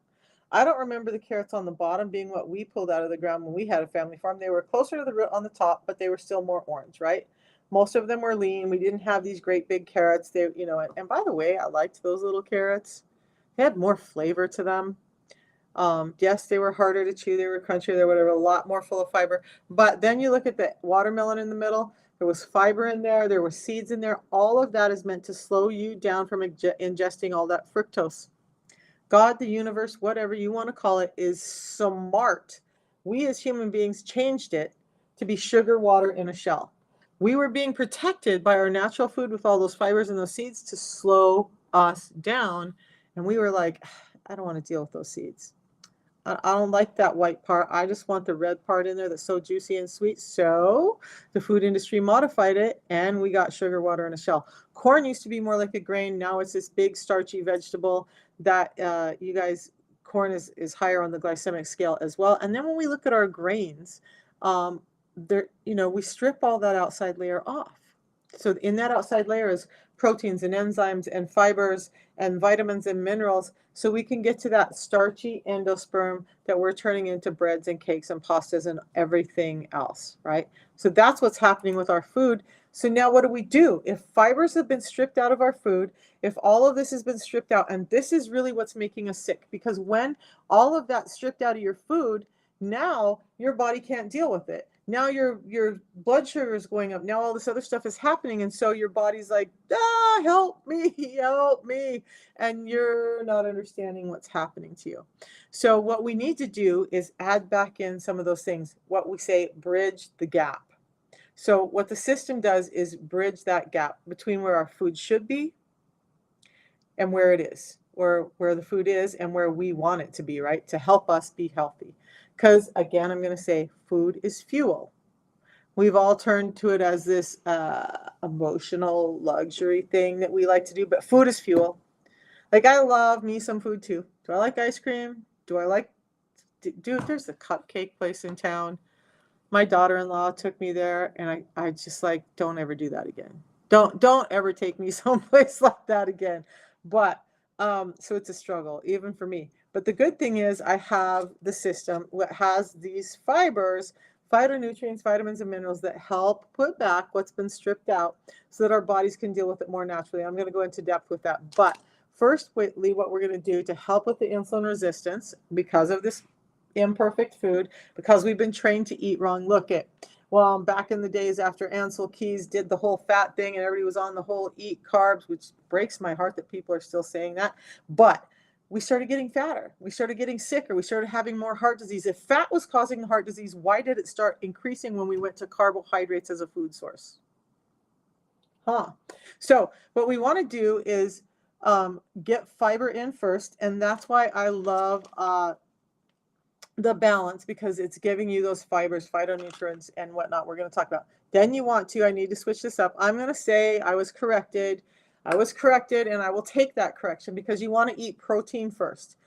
I don't remember the carrots on the bottom being what we pulled out of the ground when we had a family farm. They were closer to the root on the top, but they were still more orange, right? Most of them were lean. We didn't have these great big carrots. And by the way, I liked those little carrots. They had more flavor to them. Yes, they were harder to chew. They were crunchier. They were whatever, a lot more full of fiber. But then you look at the watermelon in the middle. There was fiber in there. There were seeds in there. All of that is meant to slow you down from ingesting all that fructose. God, the universe, whatever you want to call it, is smart. We as human beings changed it to be sugar water in a shell. We were being protected by our natural food with all those fibers and those seeds to slow us down. And we were like, I don't want to deal with those seeds. I don't like that white part. I just want the red part in there that's so juicy and sweet. So the food industry modified it and we got sugar water in a shell. Corn used to be more like a grain. Now it's this big starchy vegetable that you guys, corn is higher on the glycemic scale as well. And then when we look at our grains, we strip all that outside layer off. So in that outside layer is proteins and enzymes and fibers and vitamins and minerals, so we can get to that starchy endosperm that we're turning into breads and cakes and pastas and everything else, right? So that's what's happening with our food. So now what do? If fibers have been stripped out of our food, if all of this has been stripped out, and this is really what's making us sick, because when all of that stripped out of your food, now your body can't deal with it. Now your blood sugar is going up. Now all this other stuff is happening. And so your body's like, help me, help me. And you're not understanding what's happening to you. So what we need to do is add back in some of those things, what we say, bridge the gap. So what the system does is bridge that gap between where our food should be and where it is, or where the food is and where we want it to be, right? To help us be healthy. Because again, I'm going to say food is fuel. We've all turned to it as this emotional luxury thing that we like to do, but food is fuel. Like, I love me some food too. Do I like ice cream? Do I like, dude, there's a cupcake place in town. My daughter-in-law took me there, and I just like, don't ever do that again. Don't ever take me someplace like that again. But so it's a struggle even for me. But the good thing is I have the system that has these fibers, phytonutrients, vitamins, and minerals that help put back what's been stripped out so that our bodies can deal with it more naturally. I'm going to go into depth with that. But first, Whitley, what we're going to do to help with the insulin resistance because of this imperfect food, because we've been trained to eat wrong. Look at, well, back in the days after Ansel Keys did the whole fat thing and everybody was on the whole eat carbs, which breaks my heart that people are still saying that. But we started getting fatter. We started getting sicker. We started having more heart disease. If fat was causing the heart disease, why did it start increasing when we went to carbohydrates as a food source? So what we want to do is get fiber in first, and that's why I love the balance, because it's giving you those fibers, phytonutrients, and whatnot we're going to talk about. Then you want to, I need to switch this up. I'm going to say I was corrected. I was corrected, and I will take that correction because you want to eat protein first.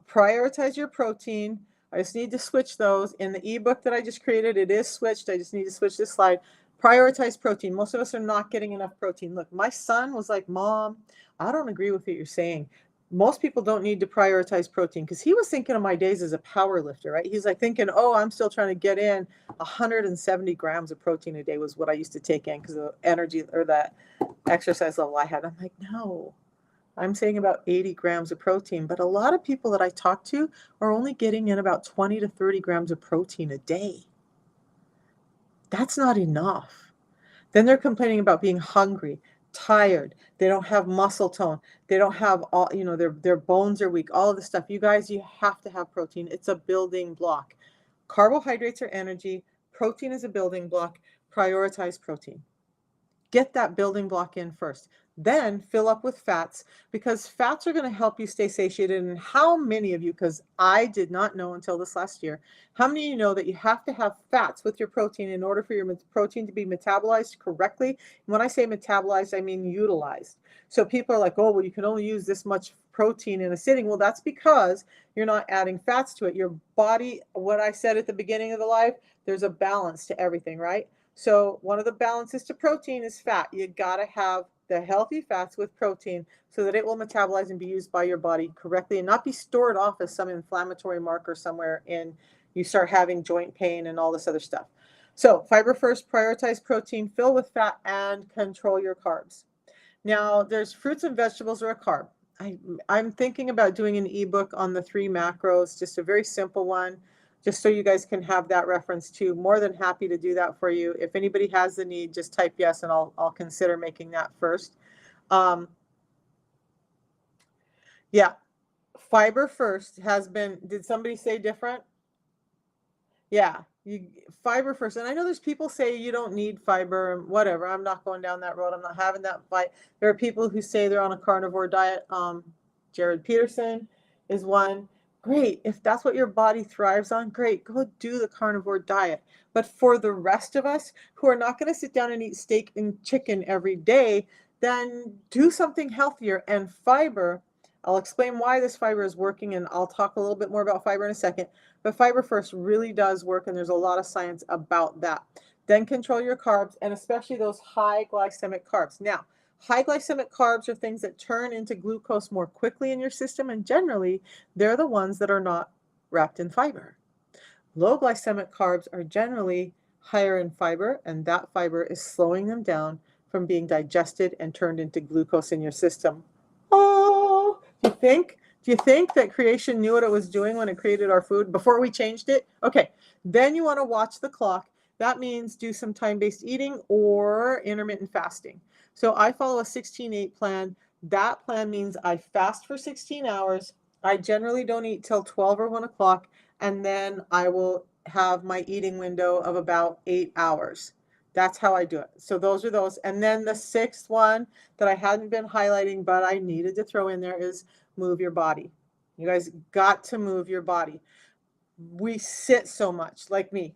Prioritize your protein. I just need to switch those. In the ebook that I just created, it is switched. I just need to switch this slide. Prioritize protein. Most of us are not getting enough protein. Look, my son was like, Mom, I don't agree with what you're saying. Most people don't need to prioritize protein, because he was thinking of my days as a power lifter, right? He's like thinking, oh, I'm still trying to get in 170 grams of protein a day was what I used to take in because of the energy or that exercise level I had. I'm like, no, I'm saying about 80 grams of protein. But a lot of people that I talk to are only getting in about 20 to 30 grams of protein a day. That's not enough. Then they're complaining about being hungry, tired. They don't have muscle tone. They don't have all, their bones are weak, all of this stuff. You guys, you have to have protein. It's a building block. Carbohydrates are energy. Protein is a building block. Prioritize protein. Get that building block in first. Then fill up with fats, because fats are going to help you stay satiated. And how many of you, because I did not know until this last year, how many of you know that you have to have fats with your protein in order for your protein to be metabolized correctly? And when I say metabolized, I mean utilized. So people are like, oh, well, you can only use this much protein in a sitting. Well, that's because you're not adding fats to it. Your body, what I said at the beginning of the live, there's a balance to everything, right? So one of the balances to protein is fat. You got to have the healthy fats with protein so that it will metabolize and be used by your body correctly and not be stored off as some inflammatory marker somewhere and you start having joint pain and all this other stuff. So fiber first, prioritize protein, fill with fat, and control your carbs. Now, there's fruits and vegetables are a carb. I'm thinking about doing an ebook on the 3 macros, just a very simple one, just so you guys can have that reference too. More than happy to do that for you. If anybody has the need, just type yes, and I'll consider making that first. Yeah, fiber first has been, did somebody say different? Yeah, fiber first. And I know there's people say you don't need fiber and whatever. I'm not going down that road. I'm not having that fight. There are people who say they're on a carnivore diet. Jared Peterson is one. Great. If that's what your body thrives on, great. Go do the carnivore diet. But for the rest of us who are not going to sit down and eat steak and chicken every day, then do something healthier. And fiber, I'll explain why this fiber is working, and I'll talk a little bit more about fiber in a second. But fiber first really does work, and there's a lot of science about that. Then control your carbs, and especially those high glycemic carbs. Now, high glycemic carbs are things that turn into glucose more quickly in your system, and generally, they're the ones that are not wrapped in fiber. Low glycemic carbs are generally higher in fiber, and that fiber is slowing them down from being digested and turned into glucose in your system. Oh, do you think that creation knew what it was doing when it created our food before we changed it? Okay, then you want to watch the clock. That means do some time-based eating or intermittent fasting. So I follow a 16-8 plan. That plan means I fast for 16 hours. I generally don't eat till 12 or 1 o'clock, and then I will have my eating window of about 8 hours. That's how I do it. So those are those. And then the 6th one that I hadn't been highlighting, but I needed to throw in there, is move your body. You guys got to move your body. We sit so much, like me.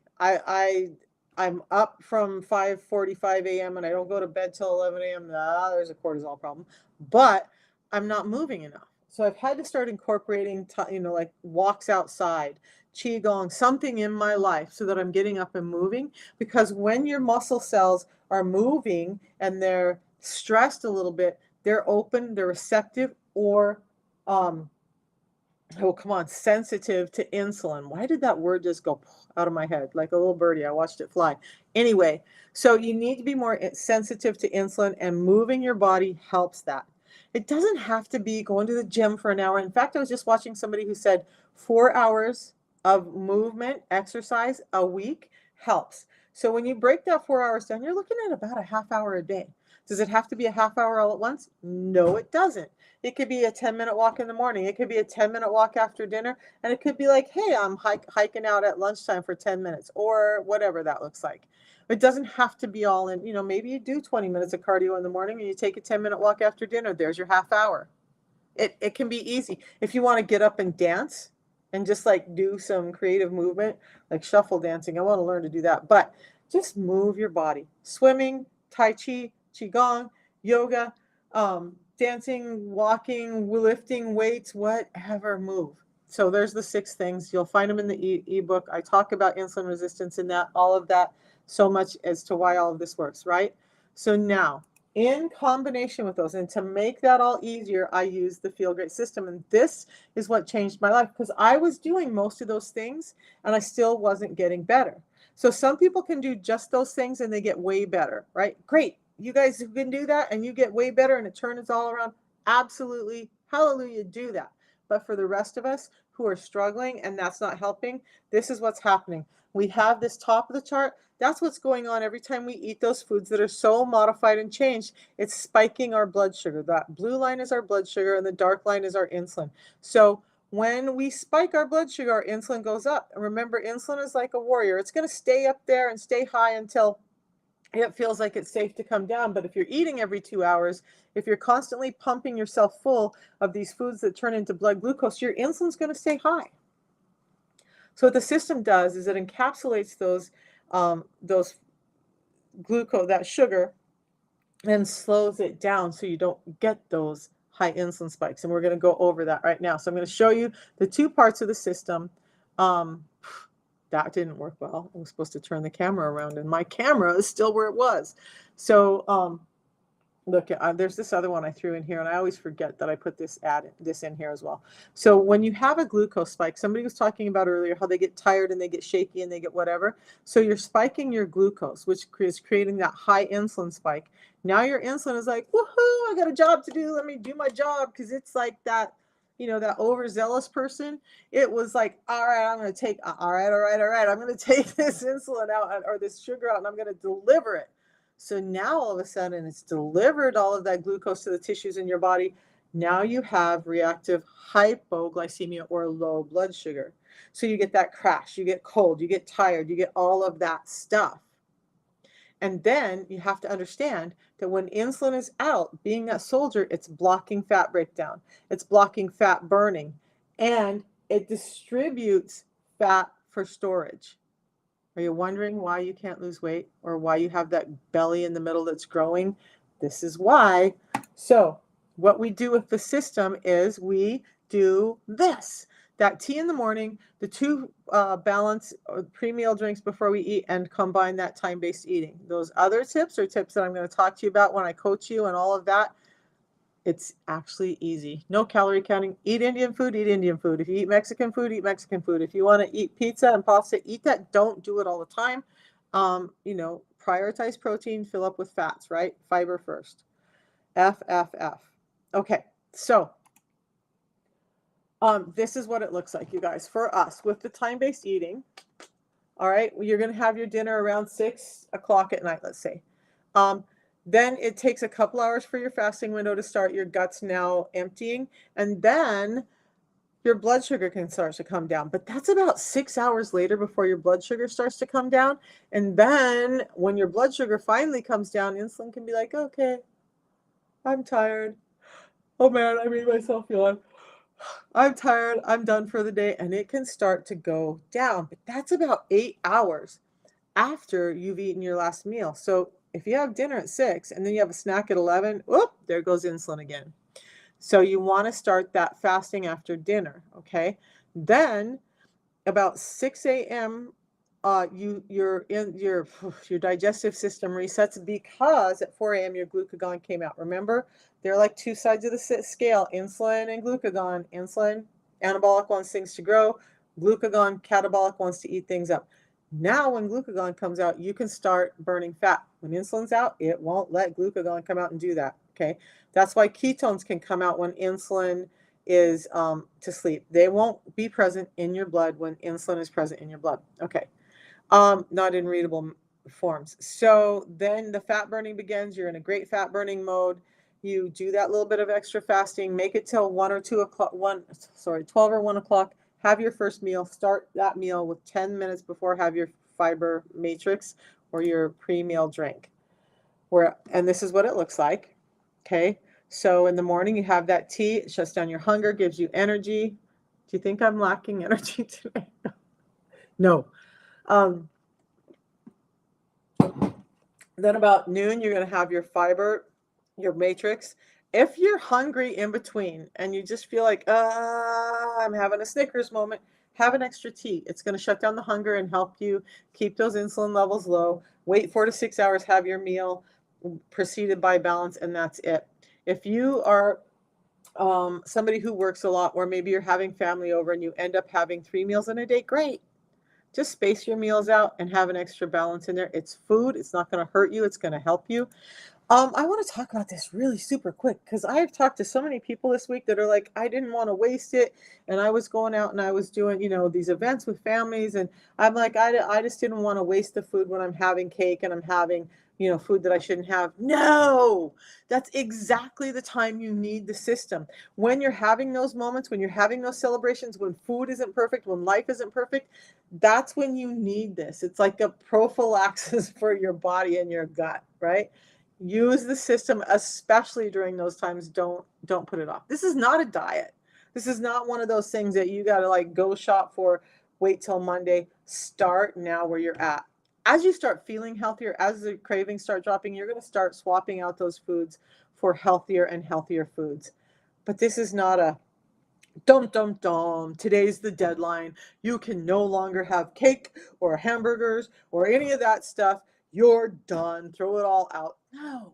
I'm up from 5:45 a.m. and I don't go to bed till 11 a.m. There's a cortisol problem, but I'm not moving enough. So I've had to start incorporating, like walks outside, qigong, something in my life so that I'm getting up and moving. Because when your muscle cells are moving and they're stressed a little bit, they're open, they're receptive, or um, oh, come on, sensitive to insulin. Why did that word just go out of my head like a little birdie? I watched it fly. Anyway, so you need to be more sensitive to insulin, and moving your body helps that. It doesn't have to be going to the gym for an hour. In fact, I was just watching somebody who said 4 hours of movement, exercise a week helps. So when you break that 4 hours down, you're looking at about a half hour a day. Does it have to be a half hour all at once? No, it doesn't. It could be a 10-minute walk in the morning. It could be a 10-minute walk after dinner. And it could be like, hey, I'm hiking out at lunchtime for 10 minutes or whatever that looks like. It doesn't have to be all in, maybe you do 20 minutes of cardio in the morning and you take a 10-minute walk after dinner. There's your half hour. It can be easy. If you want to get up and dance and just like do some creative movement, like shuffle dancing, I want to learn to do that. But just move your body. Swimming, Tai Chi, Qigong, yoga, dancing, walking, lifting weights, whatever, move. So there's the 6 things. You'll find them in the ebook. I talk about insulin resistance in that, all of that, so much as to why all of this works, right? So now, in combination with those, and to make that all easier, I use the Feel Great system. And this is what changed my life, because I was doing most of those things and I still wasn't getting better. So some people can do just those things and they get way better, right? Great. You guys who can do that and you get way better and it turns all around, absolutely, hallelujah, do that. But for the rest of us who are struggling and that's not helping, this is what's happening. We have this top of the chart. That's what's going on every time we eat those foods that are so modified and changed. It's spiking our blood sugar. That blue line is our blood sugar and the dark line is our insulin. So when we spike our blood sugar, our insulin goes up. And remember, insulin is like a warrior. It's going to stay up there and stay high until it feels like it's safe to come down. But if you're eating every 2 hours, if you're constantly pumping yourself full of these foods that turn into blood glucose, your insulin's going to stay high. So what the system does is it encapsulates those glucose, that sugar, and slows it down so you don't get those high insulin spikes. And we're going to go over that right now. So I'm going to show you the 2 parts of the system. That didn't work well. I was supposed to turn the camera around and my camera is still where it was. So look, there's this other one I threw in here, and I always forget that I put this in here as well. So when you have a glucose spike, somebody was talking about earlier how they get tired and they get shaky and they get whatever. So you're spiking your glucose, which is creating that high insulin spike. Now your insulin is like, woohoo, I got a job to do. Let me do my job, because it's like that, that overzealous person. It was like, all right, I'm going to take, all right, I'm going to take this insulin out or this sugar out and I'm going to deliver it. So now all of a sudden it's delivered all of that glucose to the tissues in your body. Now you have reactive hypoglycemia or low blood sugar. So you get that crash, you get cold, you get tired, you get all of that stuff. And then you have to understand that when insulin is out, being that soldier, it's blocking fat breakdown, it's blocking fat burning, and it distributes fat for storage. Are you wondering why you can't lose weight or why you have that belly in the middle that's growing? This is why. So what we do with the system is we do this. That tea in the morning, the 2 balanced pre-meal drinks before we eat, and combine that time-based eating. Those other tips are tips that I'm going to talk to you about when I coach you and all of that. It's actually easy. No calorie counting. Eat Indian food, eat Indian food. If you eat Mexican food, eat Mexican food. If you want to eat pizza and pasta, eat that. Don't do it all the time. Prioritize protein, fill up with fats, right? Fiber first. F. Okay, so this is what it looks like, you guys, for us with the time-based eating. All right, you're going to have your dinner around 6 o'clock at night, let's say. Then it takes a couple hours for your fasting window to start. Your gut's now emptying, and then your blood sugar can start to come down. But that's about 6 hours later before your blood sugar starts to come down. And then when your blood sugar finally comes down, insulin can be like, okay, I'm tired. Oh man, I made myself yawn. I'm tired. I'm done for the day. And it can start to go down. But that's about 8 hours after you've eaten your last meal. So if you have dinner at 6 and then you have a snack at 11, whoop, there goes insulin again. So you want to start that fasting after dinner, okay? Then about 6 a.m., your digestive system resets because at 4 a.m. your glucagon came out. Remember, they're like two sides of the scale: insulin and glucagon. Insulin, anabolic, wants things to grow. Glucagon, catabolic, wants to eat things up. Now, when glucagon comes out, you can start burning fat. When insulin's out, it won't let glucagon come out and do that. Okay, that's why ketones can come out when insulin is to sleep. They won't be present in your blood when insulin is present in your blood. Okay, not in readable forms. So then the fat burning begins. You're in a great fat burning mode. You do that little bit of extra fasting. Make it till 1 or 2 o'clock. 12 or 1 o'clock. Have your first meal. Start that meal with 10 minutes before. Have your fiber matrix or your pre-meal drink. And this is what it looks like. Okay. So in the morning, you have that tea. It shuts down your hunger, gives you energy. Do you think I'm lacking energy today? No. Then about noon, you're going to have your fiber, your matrix. If you're hungry in between and you just feel like, I'm having a Snickers moment, have an extra tea. It's going to shut down the hunger and help you keep those insulin levels low. Wait 4 to 6 hours, have your meal preceded by balance, and that's it. If you are somebody who works a lot, or maybe you're having family over and you end up having 3 meals in a day, great. Just space your meals out and have an extra balance in there. It's food. It's not going to hurt you. It's going to help you. I want to talk about this really super quick because I've talked to so many people this week that are like, I didn't want to waste it. And I was going out and I was doing, these events with families. And I'm like, I just didn't want to waste the food when I'm having cake and I'm having, food that I shouldn't have. No, that's exactly the time you need the system. When you're having those moments, when you're having those celebrations, when food isn't perfect, when life isn't perfect, that's when you need this. It's like a prophylaxis for your body and your gut, right? Use the system, especially during those times. Don't put it off. This is not a diet. This is not one of those things that you got to like go shop for, wait till Monday. Start now where you're at. As you start feeling healthier, as the cravings start dropping, you're going to start swapping out those foods for healthier and healthier foods. But this is not a dum dum dum. Today's the deadline. You can no longer have cake or hamburgers or any of that stuff. You're done. Throw it all out. No.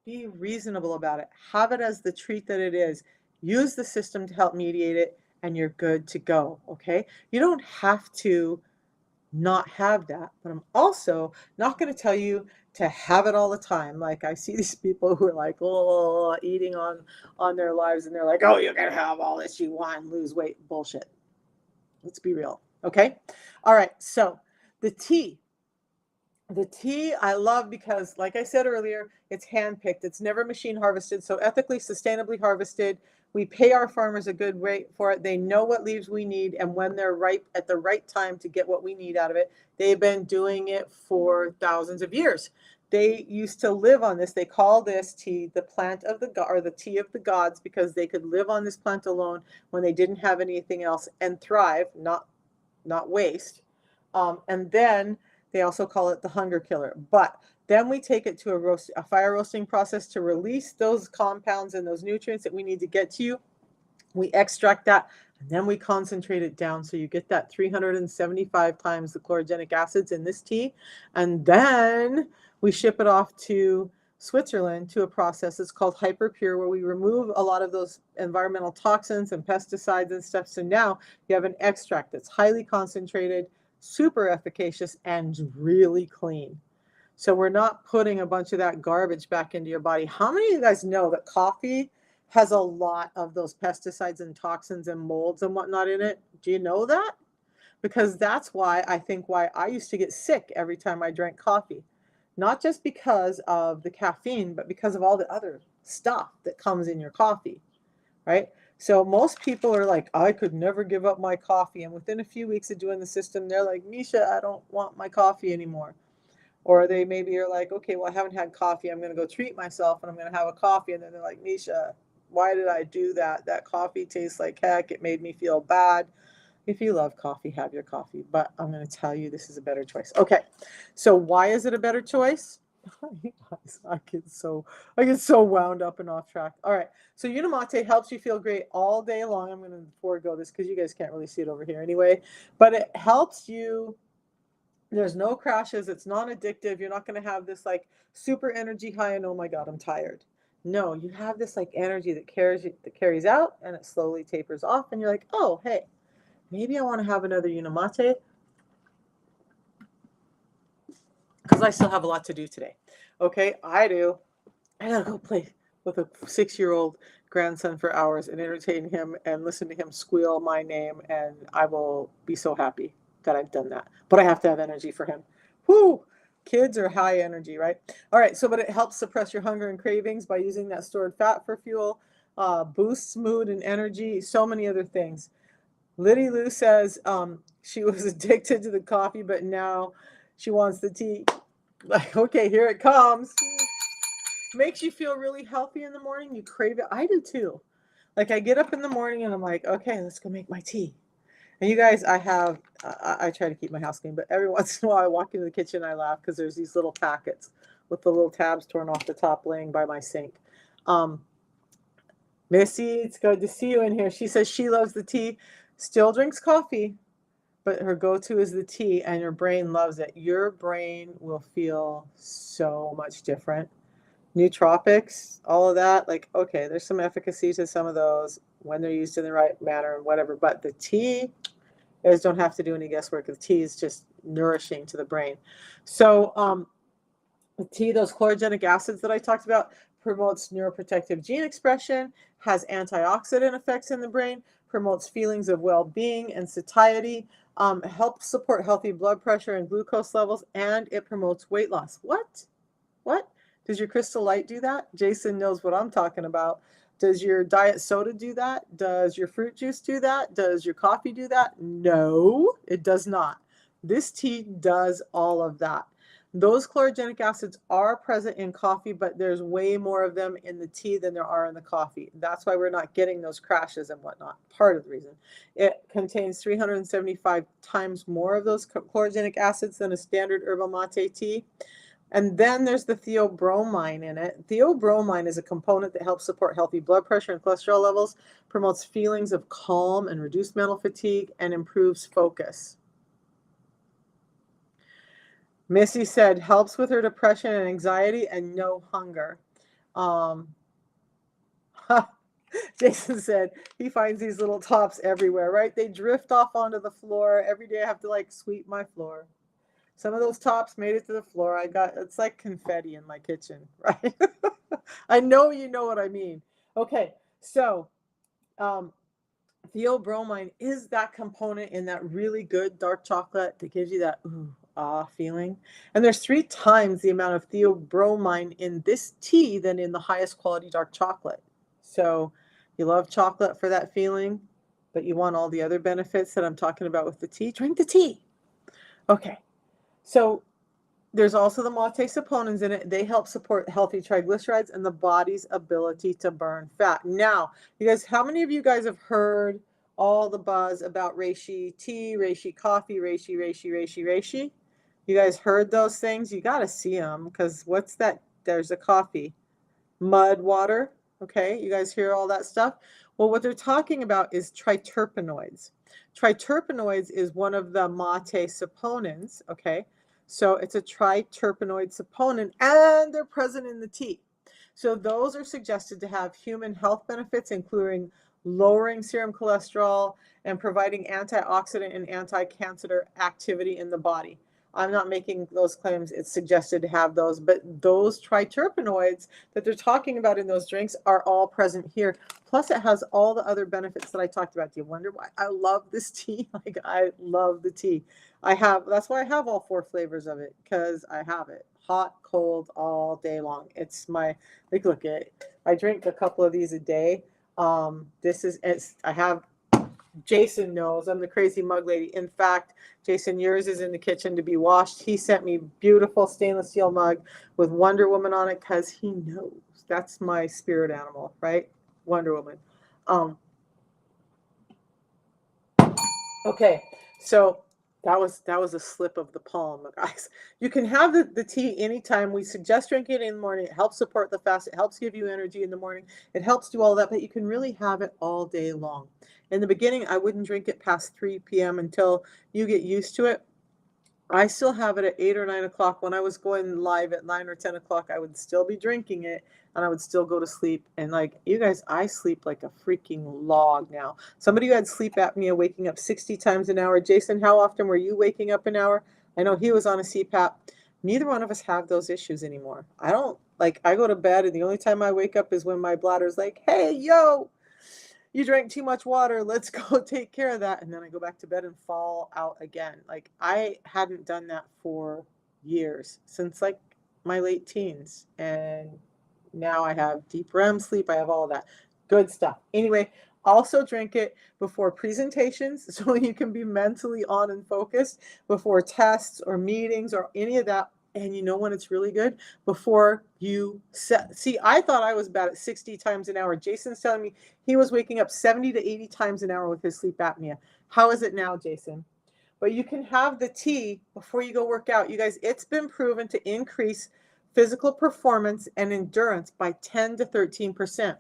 Be reasonable about it. Have it as the treat that it is. Use the system to help mediate it, and you're good to go. Okay? You don't have to not have that, but I'm also not going to tell you to have it all the time. Like I see these people who are like, oh, eating on their lives, and they're like, oh, you're going to have all this you want and lose weight. Bullshit. Let's be real. Okay? All right. So the tea. The tea I love because, like I said earlier, it's handpicked. It's never machine harvested, so ethically, sustainably harvested. We pay our farmers a good rate for it. They know what leaves we need and when they're ripe at the right time to get what we need out of it. They've been doing it for thousands of years. They used to live on this. They call this tea the plant of the or the tea of the gods because they could live on this plant alone when they didn't have anything else and thrive, not waste. And then they also call it the hunger killer. But then we take it to a fire roasting process to release those compounds and those nutrients that we need to get to you. We extract that and then we concentrate it down so you get that 375 times the chlorogenic acids in this tea. And then we ship it off to Switzerland to a process that's called hyperpure, where we remove a lot of those environmental toxins and pesticides and stuff. So now you have an extract that's highly concentrated, super efficacious, and really clean. So we're not putting a bunch of that garbage back into your body. How many of you guys know that coffee has a lot of those pesticides and toxins and molds and whatnot in it? Do you know that? Because that's why I used to get sick every time I drank coffee. Not just because of the caffeine, but because of all the other stuff that comes in your coffee, right? So most people are like, I could never give up my coffee. And within a few weeks of doing the system, they're like, Misha, I don't want my coffee anymore. Or they maybe are like, okay, well, I haven't had coffee. I'm going to go treat myself and I'm going to have a coffee. And then they're like, Misha, why did I do that? That coffee tastes like heck. It made me feel bad. If you love coffee, have your coffee. But I'm going to tell you this is a better choice. Okay, so why is it a better choice? I get so wound up and off track. All right, so Unimate helps you feel great all day long. I'm going to forego this because you guys can't really see it over here anyway. But it helps you. There's no crashes. It's non-addictive. You're not going to have this like super energy high and oh my God, I'm tired. No, you have this like energy that carries out and it slowly tapers off, and you're like, oh hey, maybe I want to have another Unimate because I still have a lot to do today. Okay, I do. I gotta go play with a 6-year-old grandson for hours and entertain him and listen to him squeal my name, and I will be so happy that I've done that. But I have to have energy for him. Whoo! Kids are high energy, right? All right, so but it helps suppress your hunger and cravings by using that stored fat for fuel, boosts mood and energy, so many other things. Liddy Lou says she was addicted to the coffee, but now she wants the tea. Like, okay, here it comes. Makes you feel really healthy in the morning. You crave it. I do too. Like I get up in the morning and I'm like, okay, let's go make my tea. And you guys, I try to keep my house clean, but every once in a while I walk into the kitchen and I laugh because there's these little packets with the little tabs torn off the top laying by my sink. Missy, it's good to see you in here. She says she loves the tea, still drinks coffee, but her go-to is the tea, and your brain loves it. Your brain will feel so much different. Nootropics, all of that, like, okay, there's some efficacy to some of those when they're used in the right manner and whatever, but the tea, you guys don't have to do any guesswork. The tea is just nourishing to the brain. So the tea, those chlorogenic acids that I talked about, promotes neuroprotective gene expression, has antioxidant effects in the brain, promotes feelings of well-being and satiety, helps support healthy blood pressure and glucose levels, and it promotes weight loss. What? Does your Crystal Light do that? Jason knows what I'm talking about. Does your diet soda do that? Does your fruit juice do that? Does your coffee do that? No, it does not. This tea does all of that. Those chlorogenic acids are present in coffee, but there's way more of them in the tea than there are in the coffee. That's why we're not getting those crashes and whatnot. Part of the reason. It contains 375 times more of those chlorogenic acids than a standard herbal mate tea. And then there's the theobromine in it. Theobromine is a component that helps support healthy blood pressure and cholesterol levels, promotes feelings of calm and reduced mental fatigue, and improves focus. Missy said, helps with her depression and anxiety and no hunger. Jason said he finds these little tops everywhere, right? They drift off onto the floor. Every day I have to like sweep my floor. Some of those tops made it to the floor. It's like confetti in my kitchen, right? I know you know what I mean. Okay, so theobromine is that component in that really good dark chocolate that gives you that ooh, ah feeling. And there's 3 times the amount of theobromine in this tea than in the highest quality dark chocolate. So you love chocolate for that feeling, but you want all the other benefits that I'm talking about with the tea. Drink the tea. Okay. So there's also the mate saponins in it. They help support healthy triglycerides and the body's ability to burn fat. Now, you guys, how many of you guys have heard all the buzz about reishi tea, reishi coffee, reishi? You guys heard those things? You got to see them because what's that? There's a coffee. Mud water. Okay, you guys hear all that stuff? Well, what they're talking about is triterpenoids. Triterpenoids is one of the mate saponins, okay? So it's a triterpenoid saponin, and they're present in the tea. So those are suggested to have human health benefits, including lowering serum cholesterol and providing antioxidant and anti-cancer activity in the body. I'm not making those claims. It's suggested to have those, but those triterpenoids that they're talking about in those drinks are all present here. Plus, it has all the other benefits that I talked about. Do you wonder why I love this tea? Like, I love the tea. That's why I have all 4 flavors of it, because I have it hot, cold, all day long. It's my, like, look at it. I drink a couple of these a day. I have, Jason knows I'm the crazy mug lady. In fact, Jason, yours is in the kitchen to be washed. He sent me beautiful stainless steel mug with Wonder Woman on it because he knows that's my spirit animal, right? Wonder Woman. Okay, so that was a slip of the palm, guys. You can have the tea anytime. We suggest drinking it in the morning. It helps support the fast. It helps give you energy in the morning. It helps do all that, but you can really have it all day long. In the beginning, I wouldn't drink it past 3 p.m. until you get used to it. I still have it at 8 or 9 o'clock. When I was going live at 9 or 10 o'clock, I would still be drinking it and I would still go to sleep. And like you guys, I sleep like a freaking log now. Somebody who had sleep apnea waking up 60 times an hour. Jason, how often were you waking up an hour? I know he was on a CPAP. Neither one of us have those issues anymore. I don't like, I go to bed and the only time I wake up is when my bladder's like, hey, yo, you drank too much water. Let's go take care of that. And then I go back to bed and fall out again. Like I hadn't done that for years, since like my late teens. And now I have deep REM sleep. I have all of that good stuff. Anyway, also drink it before presentations so you can be mentally on and focused, before tests or meetings or any of that. And you know when it's really good? Before you set. See, I thought I was bad at 60 times an hour. Jason's telling me he was waking up 70 to 80 times an hour with his sleep apnea. How is it now, Jason? But you can have the tea before you go work out. You guys, it's been proven to increase physical performance and endurance by 10 to 13%.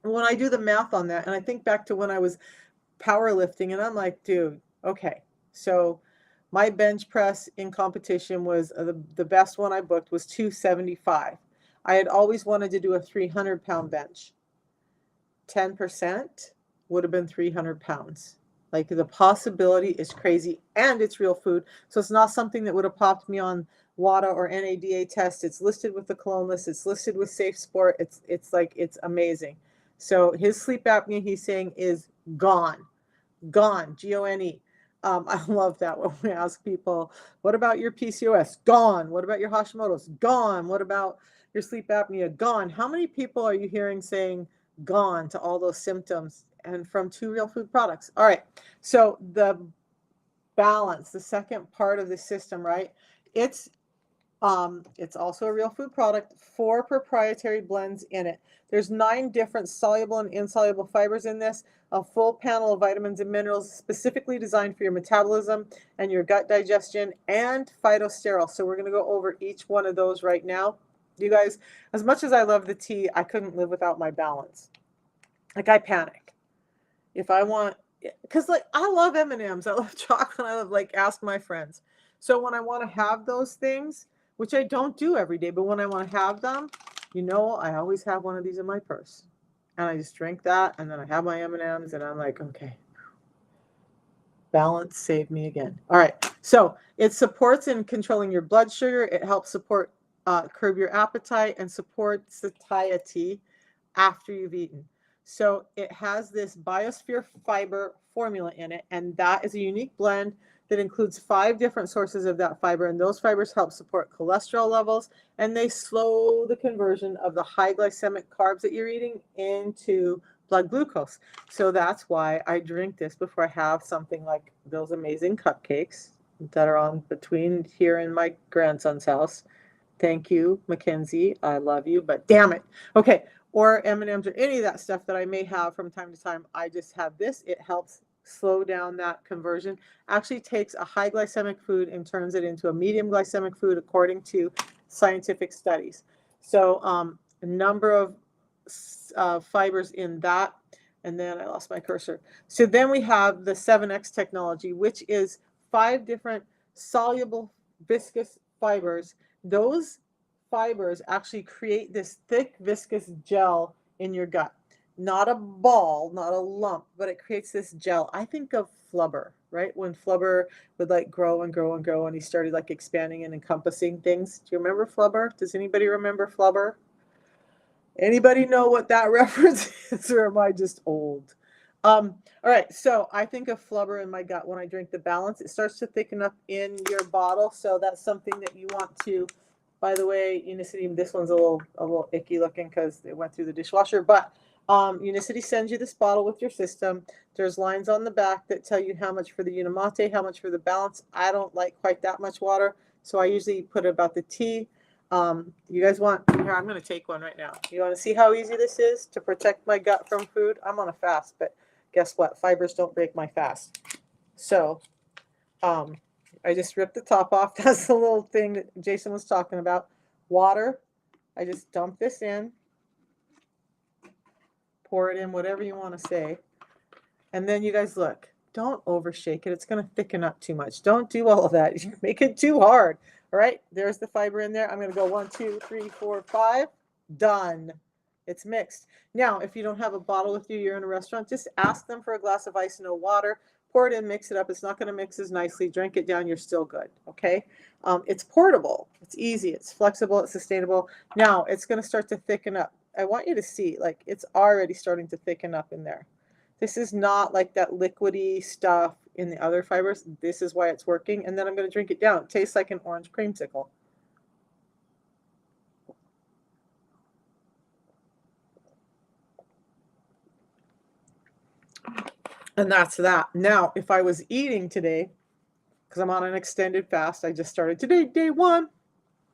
And when I do the math on that, and I think back to when I was powerlifting, and I'm like, dude, okay, so my bench press in competition was the best one I booked was 275. I had always wanted to do a 300-pound bench. 10% would have been 300 pounds. Like the possibility is crazy, and it's real food. So it's not something that would have popped me on WADA or NADA test. It's listed with the cologne list. It's listed with Safe Sport. It's like, it's amazing. So his sleep apnea, he's saying, is gone. Gone. Gone. I love that when we ask people, what about your PCOS? Gone. What about your Hashimoto's? Gone. What about your sleep apnea? Gone. How many people are you hearing saying gone to all those symptoms, and from 2 real food products? All right. So the balance, the second part of the system, right? It's also a real food product, 4 proprietary blends in it. There's 9 different soluble and insoluble fibers in this, a full panel of vitamins and minerals specifically designed for your metabolism and your gut digestion, and phytosterol. So we're going to go over each one of those right now. You guys, as much as I love the tea, I couldn't live without my balance. Like I panic. If I want, because like I love M&Ms, I love chocolate, I love, like, ask my friends. So when I want to have those things, which I don't do every day, but when I want to have them, I always have one of these in my purse. And I just drink that, and then I have my M&Ms, and I'm like, okay, balance saved me again. All right, so it supports in controlling your blood sugar. It helps support, curb your appetite, and support satiety after you've eaten. So it has this biosphere fiber formula in it, and that is a unique blend that includes 5 different sources of that fiber, and those fibers help support cholesterol levels, and they slow the conversion of the high glycemic carbs that you're eating into blood glucose. So that's why I drink this before I have something like those amazing cupcakes that are on between here and my grandson's house. Thank you, Mackenzie. I love you, but damn it. Okay, or M&Ms or any of that stuff that I may have from time to time. I just have this. It helps slow down that conversion. Actually takes a high glycemic food and turns it into a medium glycemic food according to scientific studies. So a number of fibers in that. And then I lost my cursor. So then we have the 7X technology, which is 5 different soluble viscous fibers. Those fibers actually create this thick viscous gel in your gut. Not a ball, not a lump, but it creates this gel. I think of Flubber, right? When Flubber would like grow and grow and grow, and he started like expanding and encompassing things. Do you remember Flubber? Does anybody remember Flubber? Anybody know what that reference is, or am I just old? All right, so I think of Flubber in my gut when I drink the balance. It starts to thicken up in your bottle, so that's something that you want to. By the way, Unicity, this one's a little icky looking because it went through the dishwasher, but Unicity sends you this bottle with your system. There's lines on the back that tell you how much for the Unimate, how much for the balance. I don't like quite that much water, so I usually put about the tea. You guys want, here, I'm going to take one right now. You want to see how easy this is to protect my gut from food? I'm on a fast, but guess what? Fibers don't break my fast. So I just ripped the top off. That's the little thing that Jason was talking about. Water. I just dump this in, pour it in, whatever you want to say. And then you guys look, don't overshake it. It's going to thicken up too much. Don't do all of that. You make it too hard. All right, there's the fiber in there. I'm going to go 1, 2, 3, 4, 5. Done. It's mixed. Now, if you don't have a bottle with you, you're in a restaurant, just ask them for a glass of ice, no water. Pour it in, mix it up. It's not going to mix as nicely. Drink it down. You're still good. Okay. It's portable. It's easy. It's flexible. It's sustainable. Now, it's going to start to thicken up. I want you to see, like, it's already starting to thicken up in there. This is not like that liquidy stuff in the other fibers. This is why it's working. And then I'm going to drink it down. It tastes like an orange creamsicle. And that's that. Now, if I was eating today, because I'm on an extended fast, I just started today, day 1.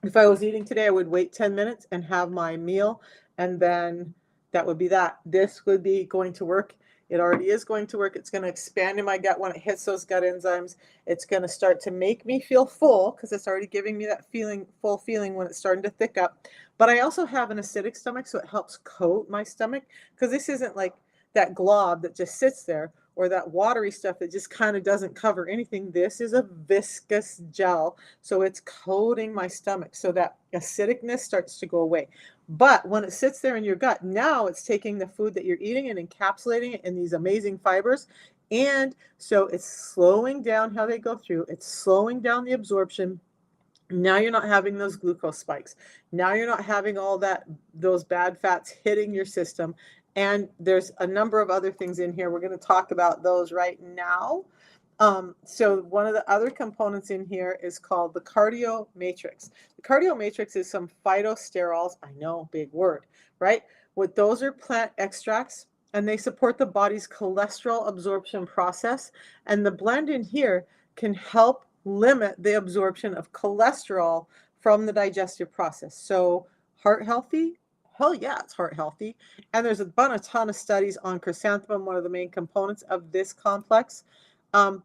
If I was eating today, I would wait 10 minutes and have my meal, and then that would be that. This would be going to work. It already is going to work. It's going to expand in my gut when it hits those gut enzymes. It's going to start to make me feel full because it's already giving me that feeling, full feeling when it's starting to thick up. But I also have an acidic stomach, so it helps coat my stomach, because this isn't like that glob that just sits there, or that watery stuff that just kind of doesn't cover anything. This is a viscous gel, so it's coating my stomach, so that acidicness starts to go away. But when it sits there in your gut, now it's taking the food that you're eating and encapsulating it in these amazing fibers. And so it's slowing down how they go through. It's slowing down the absorption. Now you're not having those glucose spikes. Now you're not having all those bad fats hitting your system. And there's a number of other things in here. We're going to talk about those right now. So one of the other components in here is called the cardio matrix. The cardio matrix is some phytosterols. I know, big word, right? What those are plant extracts, and they support the body's cholesterol absorption process. And the blend in here can help limit the absorption of cholesterol from the digestive process. So heart healthy? Hell yeah, it's heart healthy. And there's a ton of studies on chrysanthemum, one of the main components of this complex. And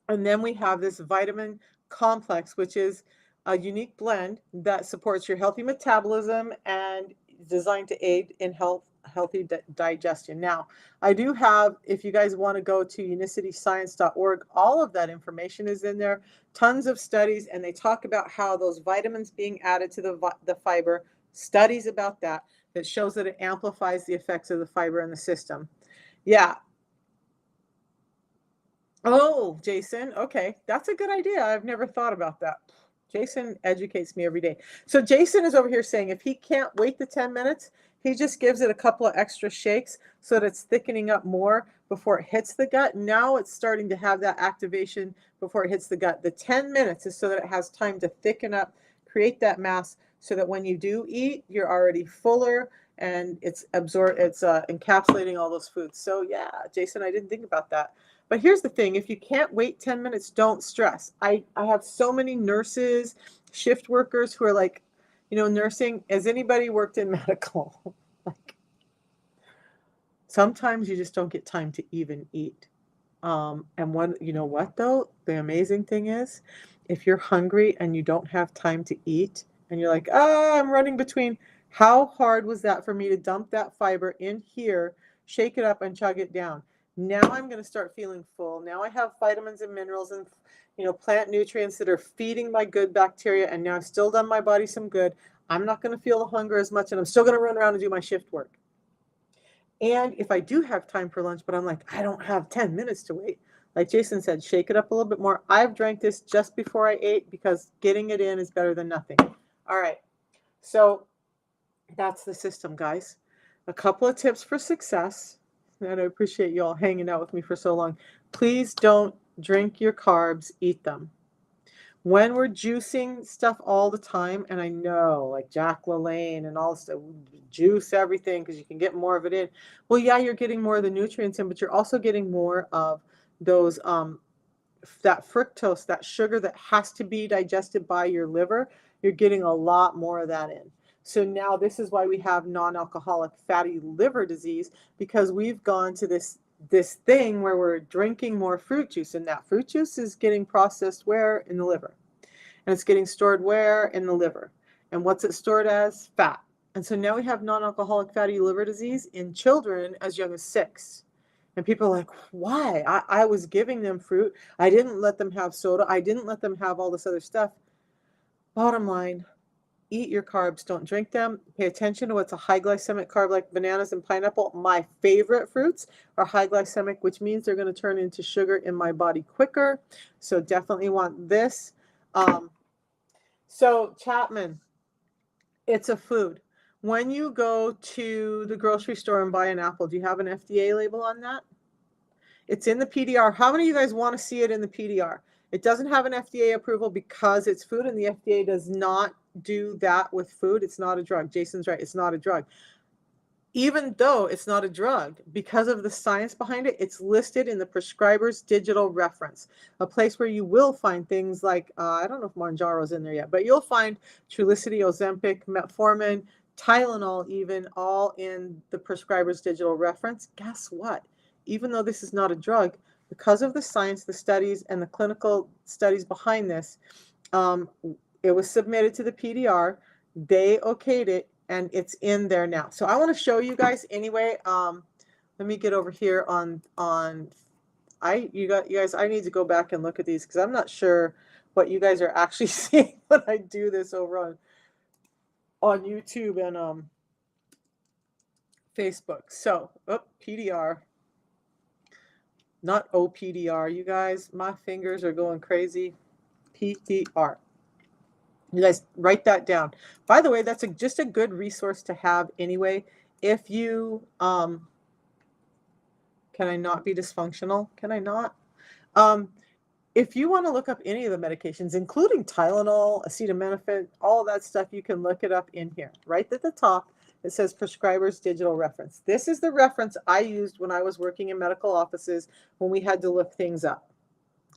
then we have this vitamin complex, which is a unique blend that supports your healthy metabolism and is designed to aid in healthy digestion. Now, I do have, if you guys want to go to unicityscience.org, all of that information is in there, tons of studies, and they talk about how those vitamins being added to the fiber, studies about that shows that it amplifies the effects of the fiber in the system. Yeah. Oh, Jason. Okay. That's a good idea. I've never thought about that. Jason educates me every day. So Jason is over here saying if he can't wait the 10 minutes, he just gives it a couple of extra shakes so that it's thickening up more before it hits the gut. Now it's starting to have that activation before it hits the gut. The 10 minutes is so that it has time to thicken up, create that mass, so that when you do eat, you're already fuller and it's encapsulating all those foods. So yeah, Jason, I didn't think about that. But here's the thing, if you can't wait 10 minutes, don't stress. I have so many nurses, shift workers who are like, nursing. Has anybody worked in medical? Like, sometimes you just don't get time to even eat. And you know what though? The amazing thing is, if you're hungry and you don't have time to eat, and you're like, I'm running between, how hard was that for me to dump that fiber in here, shake it up and chug it down? Now I'm going to start feeling full. Now I have vitamins and minerals and plant nutrients that are feeding my good bacteria, and now I've still done my body some good. I'm not going to feel the hunger as much, and I'm still going to run around and do my shift work. And if I do have time for lunch, but I'm like, I don't have 10 minutes to wait, like Jason said, shake it up a little bit more. I've drank this just before I ate because getting it in is better than nothing. All right. So that's the system, guys. A couple of tips for success. And I appreciate you all hanging out with me for so long. Please don't drink your carbs, eat them. When we're juicing stuff all the time, and I know like Jack LaLanne and all stuff, juice everything because you can get more of it in. Well, yeah, you're getting more of the nutrients in, but you're also getting more of those that fructose, that sugar that has to be digested by your liver. You're getting a lot more of that in. So now this is why we have non-alcoholic fatty liver disease, because we've gone to this this thing where we're drinking more fruit juice, and that fruit juice is getting processed where? In the liver. And it's getting stored where? In the liver. And what's it stored as? Fat. And so now we have non-alcoholic fatty liver disease in children as young as 6. And people are like, why? I was giving them fruit. I didn't let them have soda. I didn't let them have all this other stuff. Bottom line, eat your carbs, don't drink them. Pay attention to what's a high glycemic carb like bananas and pineapple. My favorite fruits are high glycemic, which means they're going to turn into sugar in my body quicker. So definitely want this. So Chapman, it's a food. When you go to the grocery store and buy an apple, do you have an FDA label on that? It's in the PDR. How many of you guys want to see it in the PDR? It doesn't have an FDA approval because it's food, and the FDA does not do that with food. It's not a drug. Jason's right. It's not a drug. Even though it's not a drug, because of the science behind it, it's listed in the prescriber's digital reference, a place where you will find things like, I don't know if Mounjaro's in there yet, but you'll find Trulicity, Ozempic, Metformin, Tylenol, even all in the prescriber's digital reference. Guess what? Even though this is not a drug, because of the science, the studies, and the clinical studies behind this, it was submitted to the PDR. They okayed it, and it's in there now. So I want to show you guys anyway. Let me get over here on you guys, I need to go back and look at these because I'm not sure what you guys are actually seeing when I do this over on YouTube and Facebook. So, PDR, not OPDR. You guys, my fingers are going crazy. PDR. You guys write that down. By the way, that's just a good resource to have anyway. If you, can I not be dysfunctional? Can I not? If you want to look up any of the medications, including Tylenol, acetaminophen, all of that stuff, you can look it up in here. Right at the top, it says prescriber's digital reference. This is the reference I used when I was working in medical offices when we had to look things up.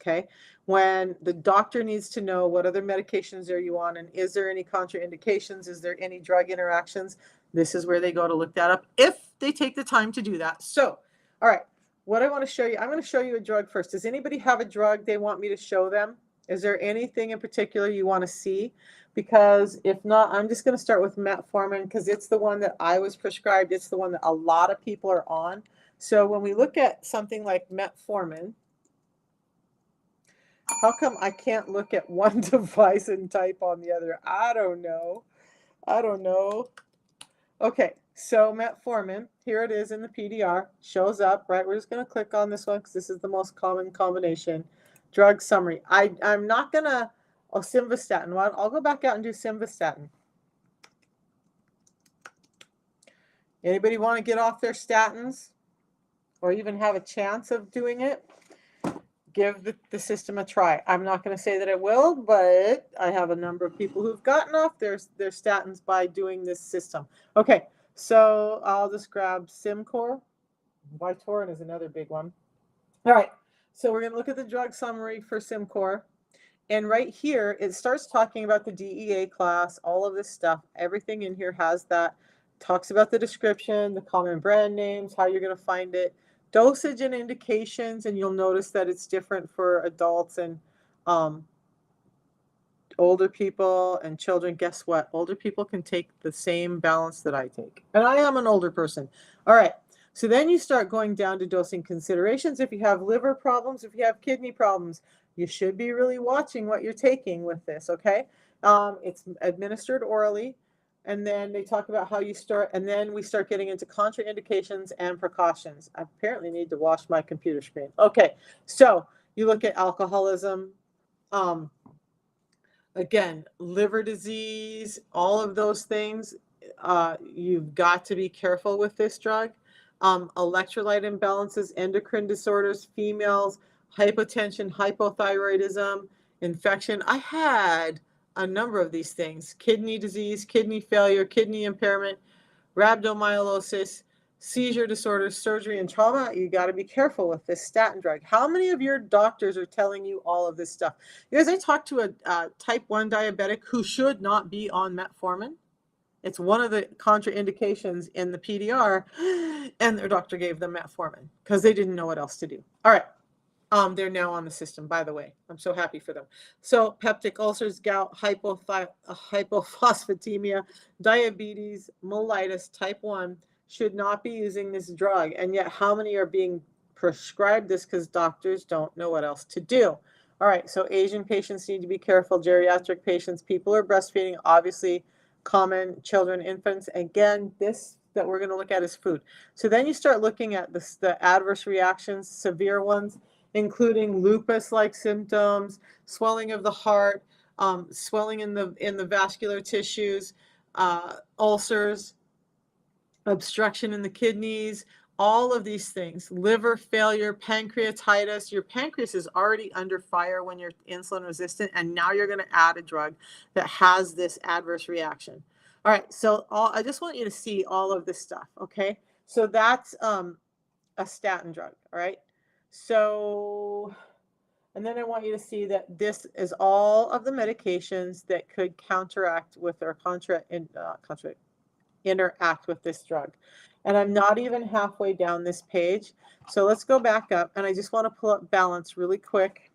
Okay, when the doctor needs to know what other medications are you on and is there any contraindications, is there any drug interactions, this is where they go to look that up if they take the time to do that. So, all right, what I want to show you, I'm going to show you a drug first. Does anybody have a drug they want me to show them? Is there anything in particular you want to see? Because if not, I'm just going to start with metformin because it's the one that I was prescribed. It's the one that a lot of people are on. So when we look at something like metformin, how come I can't look at one device and type on the other? I don't know. I don't know. Okay, so metformin, here it is in the PDR, shows up, right? We're just going to click on this one because this is the most common combination. Drug summary. I'm not going to, simvastatin. Well, I'll go back out and do simvastatin. Anybody want to get off their statins or even have a chance of doing it? Give the system a try. I'm not going to say that it will, but I have a number of people who've gotten off their statins by doing this system. Okay, so I'll just grab Simcor. Vytorin is another big one. All right, so we're going to look at the drug summary for Simcor. And right here, it starts talking about the DEA class, all of this stuff. Everything in here has that. Talks about the description, the common brand names, how you're going to find it. Dosage and indications, and you'll notice that it's different for adults and older people and children. Guess what? Older people can take the same balance that I take. And I am an older person. All right. So then you start going down to dosing considerations. If you have liver problems, if you have kidney problems, you should be really watching what you're taking with this, okay? It's administered orally. And then they talk about how you start, and then we start getting into contraindications and precautions. I apparently need to wash my computer screen. Okay, so you look at alcoholism, again, liver disease, all of those things. You've got to be careful with this drug. Electrolyte imbalances, endocrine disorders, females, hypotension, hypothyroidism, infection. I had a number of these things: kidney disease, kidney failure, kidney impairment, rhabdomyolysis, seizure disorders, surgery, and trauma. You got to be careful with this statin drug. How many of your doctors are telling you all of this stuff? You guys, I talked to a type 1 diabetic who should not be on metformin, It's one of the contraindications in the PDR, and their doctor gave them metformin because they didn't know what else to do. All right. They're now on the system, by the way. I'm so happy for them. So peptic ulcers, gout, hypophosphatemia, diabetes, mellitus, type 1 should not be using this drug. And yet how many are being prescribed this because doctors don't know what else to do? All right, so Asian patients need to be careful. Geriatric patients, people who are breastfeeding, obviously common, children, infants. Again, this that we're going to look at is food. So then you start looking at the adverse reactions, severe ones, including lupus-like symptoms, swelling of the heart, swelling in the vascular tissues, ulcers, obstruction in the kidneys, all of these things, liver failure, pancreatitis. Your pancreas is already under fire when you're insulin resistant, and now you're going to add a drug that has this adverse reaction. All right, so I just want you to see all of this stuff, okay? So that's a statin drug, all right? So, and then I want you to see that this is all of the medications that could counteract with or interact with this drug. And I'm not even halfway down this page. So let's go back up, and I just want to pull up balance really quick.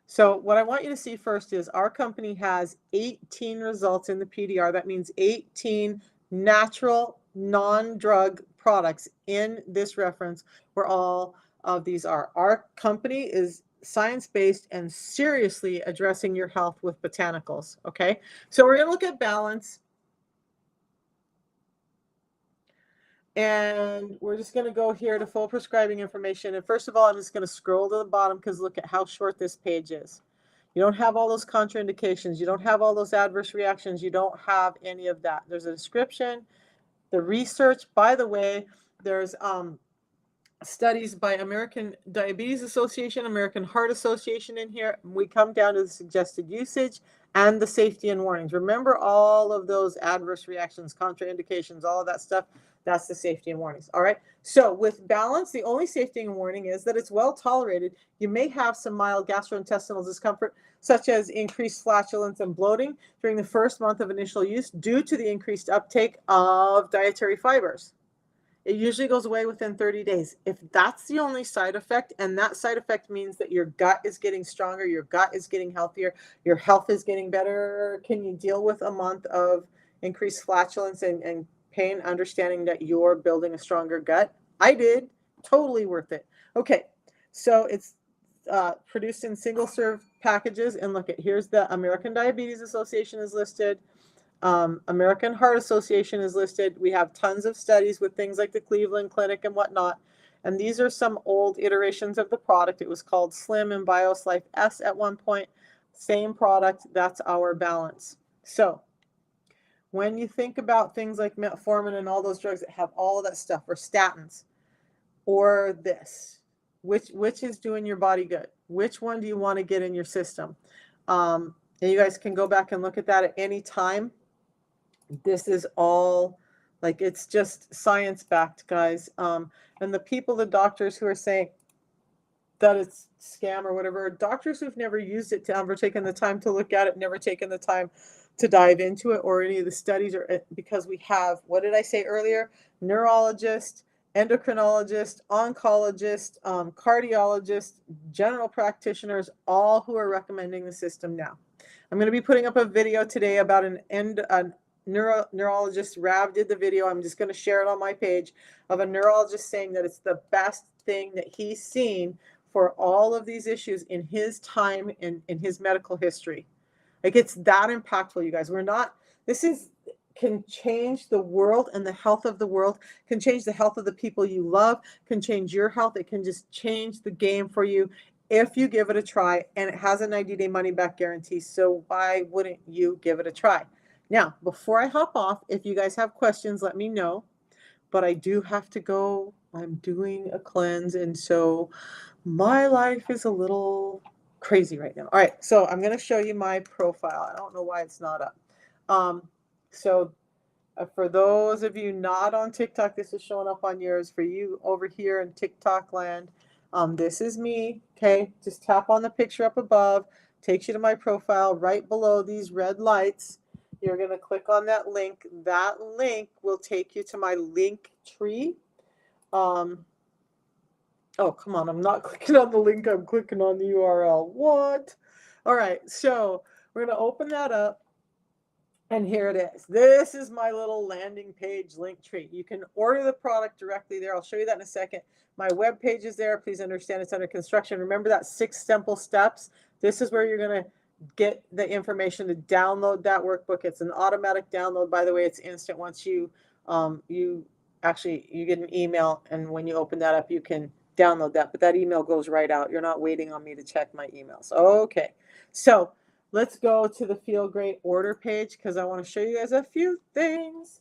So what I want you to see first is our company has 18 results in the PDR. That means 18 natural non-drug products in this reference where all of these are. Our company is science-based and seriously addressing your health with botanicals, okay? So we're going to look at balance. And we're just going to go here to full prescribing information. And first of all, I'm just going to scroll to the bottom because look at how short this page is. You don't have all those contraindications. You don't have all those adverse reactions. You don't have any of that. There's a description, the research. By the way, there's studies by American Diabetes Association, American Heart Association in here. We come down to the suggested usage and the safety and warnings. Remember all of those adverse reactions, contraindications, all of that stuff. That's the safety and warnings. All right. So with balance, the only safety and warning is that it's well tolerated. You may have some mild gastrointestinal discomfort, such as increased flatulence and bloating during the first month of initial use due to the increased uptake of dietary fibers. It usually goes away within 30 days. If that's the only side effect, and that side effect means that your gut is getting stronger, your gut is getting healthier, your health is getting better, can you deal with a month of increased flatulence and pain, understanding that you're building a stronger gut? I did. Totally worth it. Okay, so it's produced in single serve packages, and look at, here's the American Diabetes Association is listed. American Heart Association is listed. We have tons of studies with things like the Cleveland Clinic and whatnot. And these are some old iterations of the product. It was called Slim and Bios Life S at one point. Same product. That's our balance. So when you think about things like metformin and all those drugs that have all of that stuff, or statins, or this, which is doing your body good? Which one do you want to get in your system? And you guys can go back and look at that at any time. This is all, like, it's just science-backed, guys. And the people, the doctors who are saying that it's scam or whatever, doctors who've never used it, ever taken the time to look at it, never taken the time to dive into it, or any of the studies, or because we have, what did I say earlier? Neurologist, endocrinologist, oncologist, cardiologist, general practitioners, all who are recommending the system now. I'm going to be putting up a video today about a neurologist. Rav did the video. I'm just going to share it on my page, of a neurologist saying that it's the best thing that he's seen for all of these issues in his time in his medical history. Like, it's that impactful, you guys. Can change the world, and the health of the world, can change the health of the people you love, can change your health. It can just change the game for you if you give it a try, and it has a 90-day money-back guarantee. So why wouldn't you give it a try? Now, before I hop off, if you guys have questions, let me know. But I do have to go. I'm doing a cleanse, and so my life is a little crazy right now. All right, so I'm going to show you my profile. I don't know why it's not up. For those of you not on TikTok, this is showing up on yours. For you over here in TikTok land, this is me. Okay, just tap on the picture up above. Takes you to my profile. Right below these red lights You're going to click on that link. That link will take you to my link tree. Oh, come on. I'm not clicking on the link. I'm clicking on the URL. What? All right. So we're going to open that up. And here it is. This is my little landing page link tree. You can order the product directly there. I'll show you that in a second. My web page is there. Please understand it's under construction. Remember that 6 simple steps? This is where you're going to get the information to download that workbook. It's an automatic download. By the way, it's instant. Once you you get an email, and when you open that up, you can download that. But that email goes right out. You're not waiting on me to check my emails. Okay. So let's go to the Feel Great order page because I want to show you guys a few things.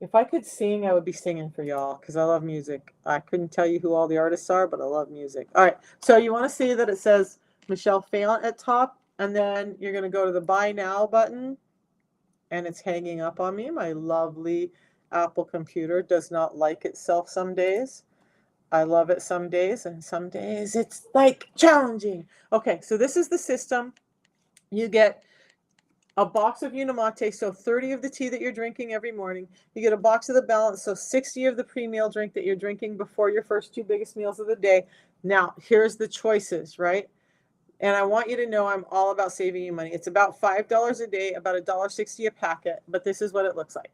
If I could sing, I would be singing for y'all because I love music. I couldn't tell you who all the artists are, but I love music. All right, so you want to see that it says Michelle Fayant at top, and then you're going to go to the Buy Now button, and it's hanging up on me. My lovely Apple computer does not like itself some days. I love it some days, and some days it's like challenging. Okay, so this is the system. You get a box of Unimate, so 30 of the tea that you're drinking every morning. You get a box of the balance, so 60 of the pre-meal drink that you're drinking before your first 2 biggest meals of the day. Now, here's the choices, right? And I want you to know I'm all about saving you money. It's about $5 a day, about $1.60 a packet, but this is what it looks like.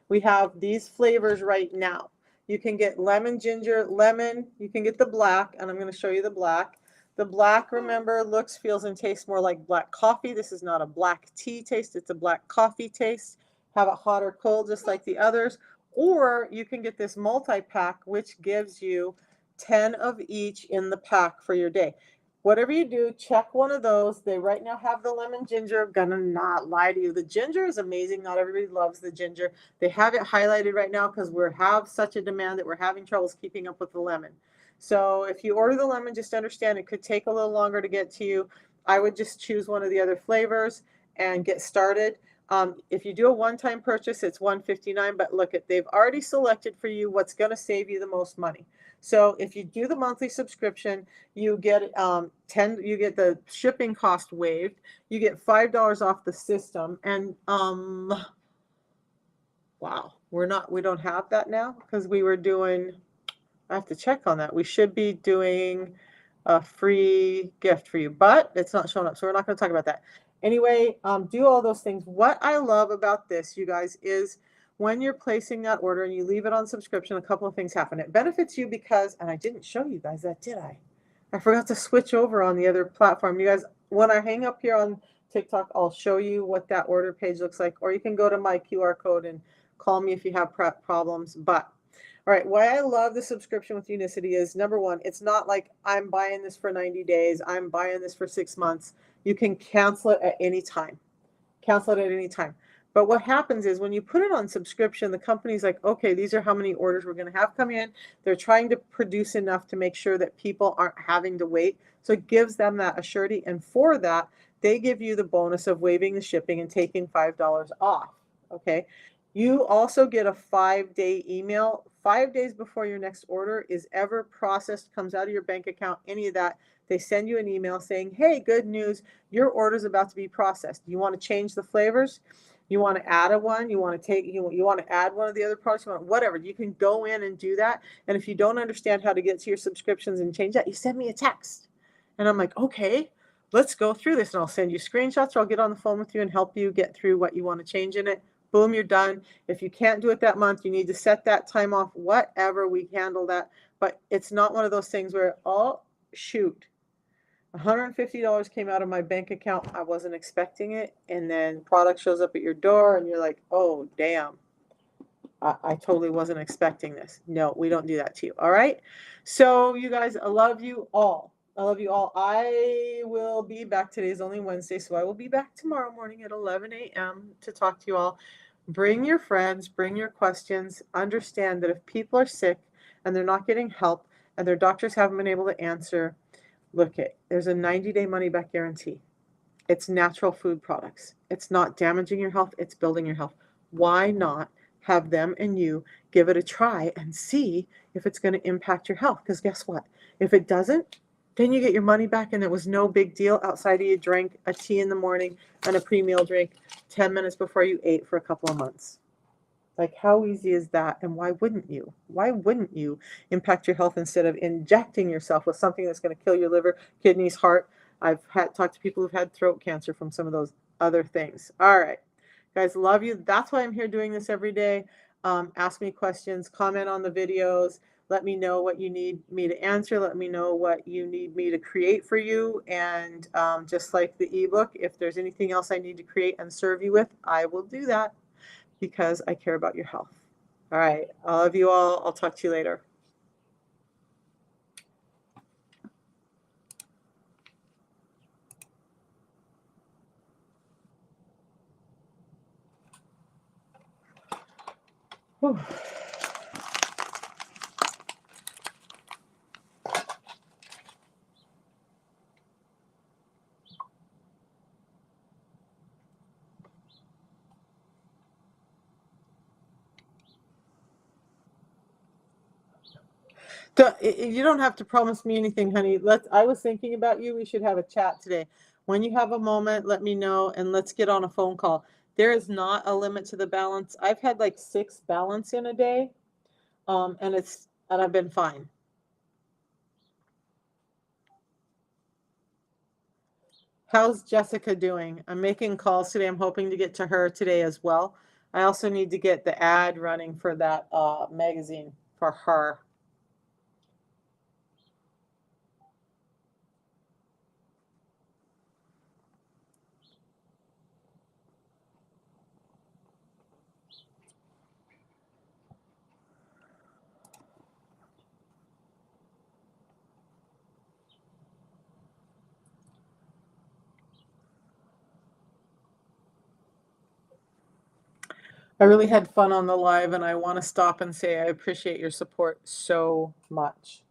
We have these flavors right now. You can get lemon, ginger, lemon. You can get the black, and I'm going to show you the black. The black, remember, looks, feels, and tastes more like black coffee. This is not a black tea taste. It's a black coffee taste. Have it hot or cold, just like the others. Or you can get this multi-pack, which gives you 10 of each in the pack for your day. Whatever you do, check one of those. They right now have the lemon ginger. I'm gonna not lie to you. The ginger is amazing. Not everybody loves the ginger. They have it highlighted right now because we have such a demand that we're having troubles keeping up with the lemon. So if you order the lemon, just understand it could take a little longer to get to you. I would just choose one of the other flavors and get started. If you do a one-time purchase, it's $159, but look, they've already selected for you what's going to save you the most money. So if you do the monthly subscription, you get you get the shipping cost waived. You get $5 off the system, and wow, we don't have that now because we were doing. I have to check on that. We should be doing a free gift for you, but it's not showing up, so we're not going to talk about that. Anyway, do all those things. What I love about this, you guys, is when you're placing that order and you leave it on subscription, a couple of things happen. It benefits you because, and I didn't show you guys that, did I? I forgot to switch over on the other platform. You guys, when I hang up here on TikTok, I'll show you what that order page looks like, or you can go to my QR code and call me if you have problems. But all right, why I love the subscription with Unicity is, number one, it's not like I'm buying this for 90 days, I'm buying this for 6 months. You can cancel it at any time. Cancel it at any time. But what happens is when you put it on subscription, the company's like, okay, these are how many orders we're going to have come in. They're trying to produce enough to make sure that people aren't having to wait. So it gives them that assurity. And for that, they give you the bonus of waiving the shipping and taking $5 off. Okay. You also get a 5-day email 5 days before your next order is ever processed, comes out of your bank account, any of that. They send you an email saying, hey, good news, your order's about to be processed. You want to change the flavors? You want to add one? You want to add one of the other products? You want whatever. You can go in and do that. And if you don't understand how to get to your subscriptions and change that, you send me a text. And I'm like, okay, let's go through this. And I'll send you screenshots, or I'll get on the phone with you and help you get through what you want to change in it. Boom, you're done. If you can't do it that month, you need to set that time off, whatever, we handle that. But it's not one of those things where, oh, shoot, $150 came out of my bank account. I wasn't expecting it. And then product shows up at your door and you're like, oh, damn, I totally wasn't expecting this. No, we don't do that to you. All right. So you guys, I love you all. I love you all. I will be back. Today's only Wednesday, so I will be back tomorrow morning at 11 a.m. to talk to you all. Bring your friends, bring your questions. Understand that if people are sick and they're not getting help and their doctors haven't been able to answer, look it, there's a 90-day money-back guarantee. It's natural food products. It's not damaging your health. It's building your health. Why not have them and you give it a try and see if it's going to impact your health? Because guess what? If it doesn't, Then you get your money back, and it was no big deal outside of you drank a tea in the morning and a pre-meal drink 10 minutes before you ate for a couple of months. Like, how easy is that? And why wouldn't you? Why wouldn't you impact your health instead of injecting yourself with something that's going to kill your liver, kidneys, heart? I've had talked to people who've had throat cancer from some of those other things. All right, guys, love you. That's why I'm here doing this every day. Ask me questions, comment on the videos. Let me know what you need me to answer. Let me know what you need me to create for you. And just like the ebook, if there's anything else I need to create and serve you with, I will do that because I care about your health. All right. I love you all. I'll talk to you later. Whew. You don't have to promise me anything, honey. I was thinking about you. We should have a chat today. When you have a moment, let me know and let's get on a phone call. There is not a limit to the balance. I've had like 6 balance in a day, and I've been fine. How's Jessica doing? I'm making calls today. I'm hoping to get to her today as well. I also need to get the ad running for that magazine for her. I really had fun on the live, and I want to stop and say I appreciate your support so much.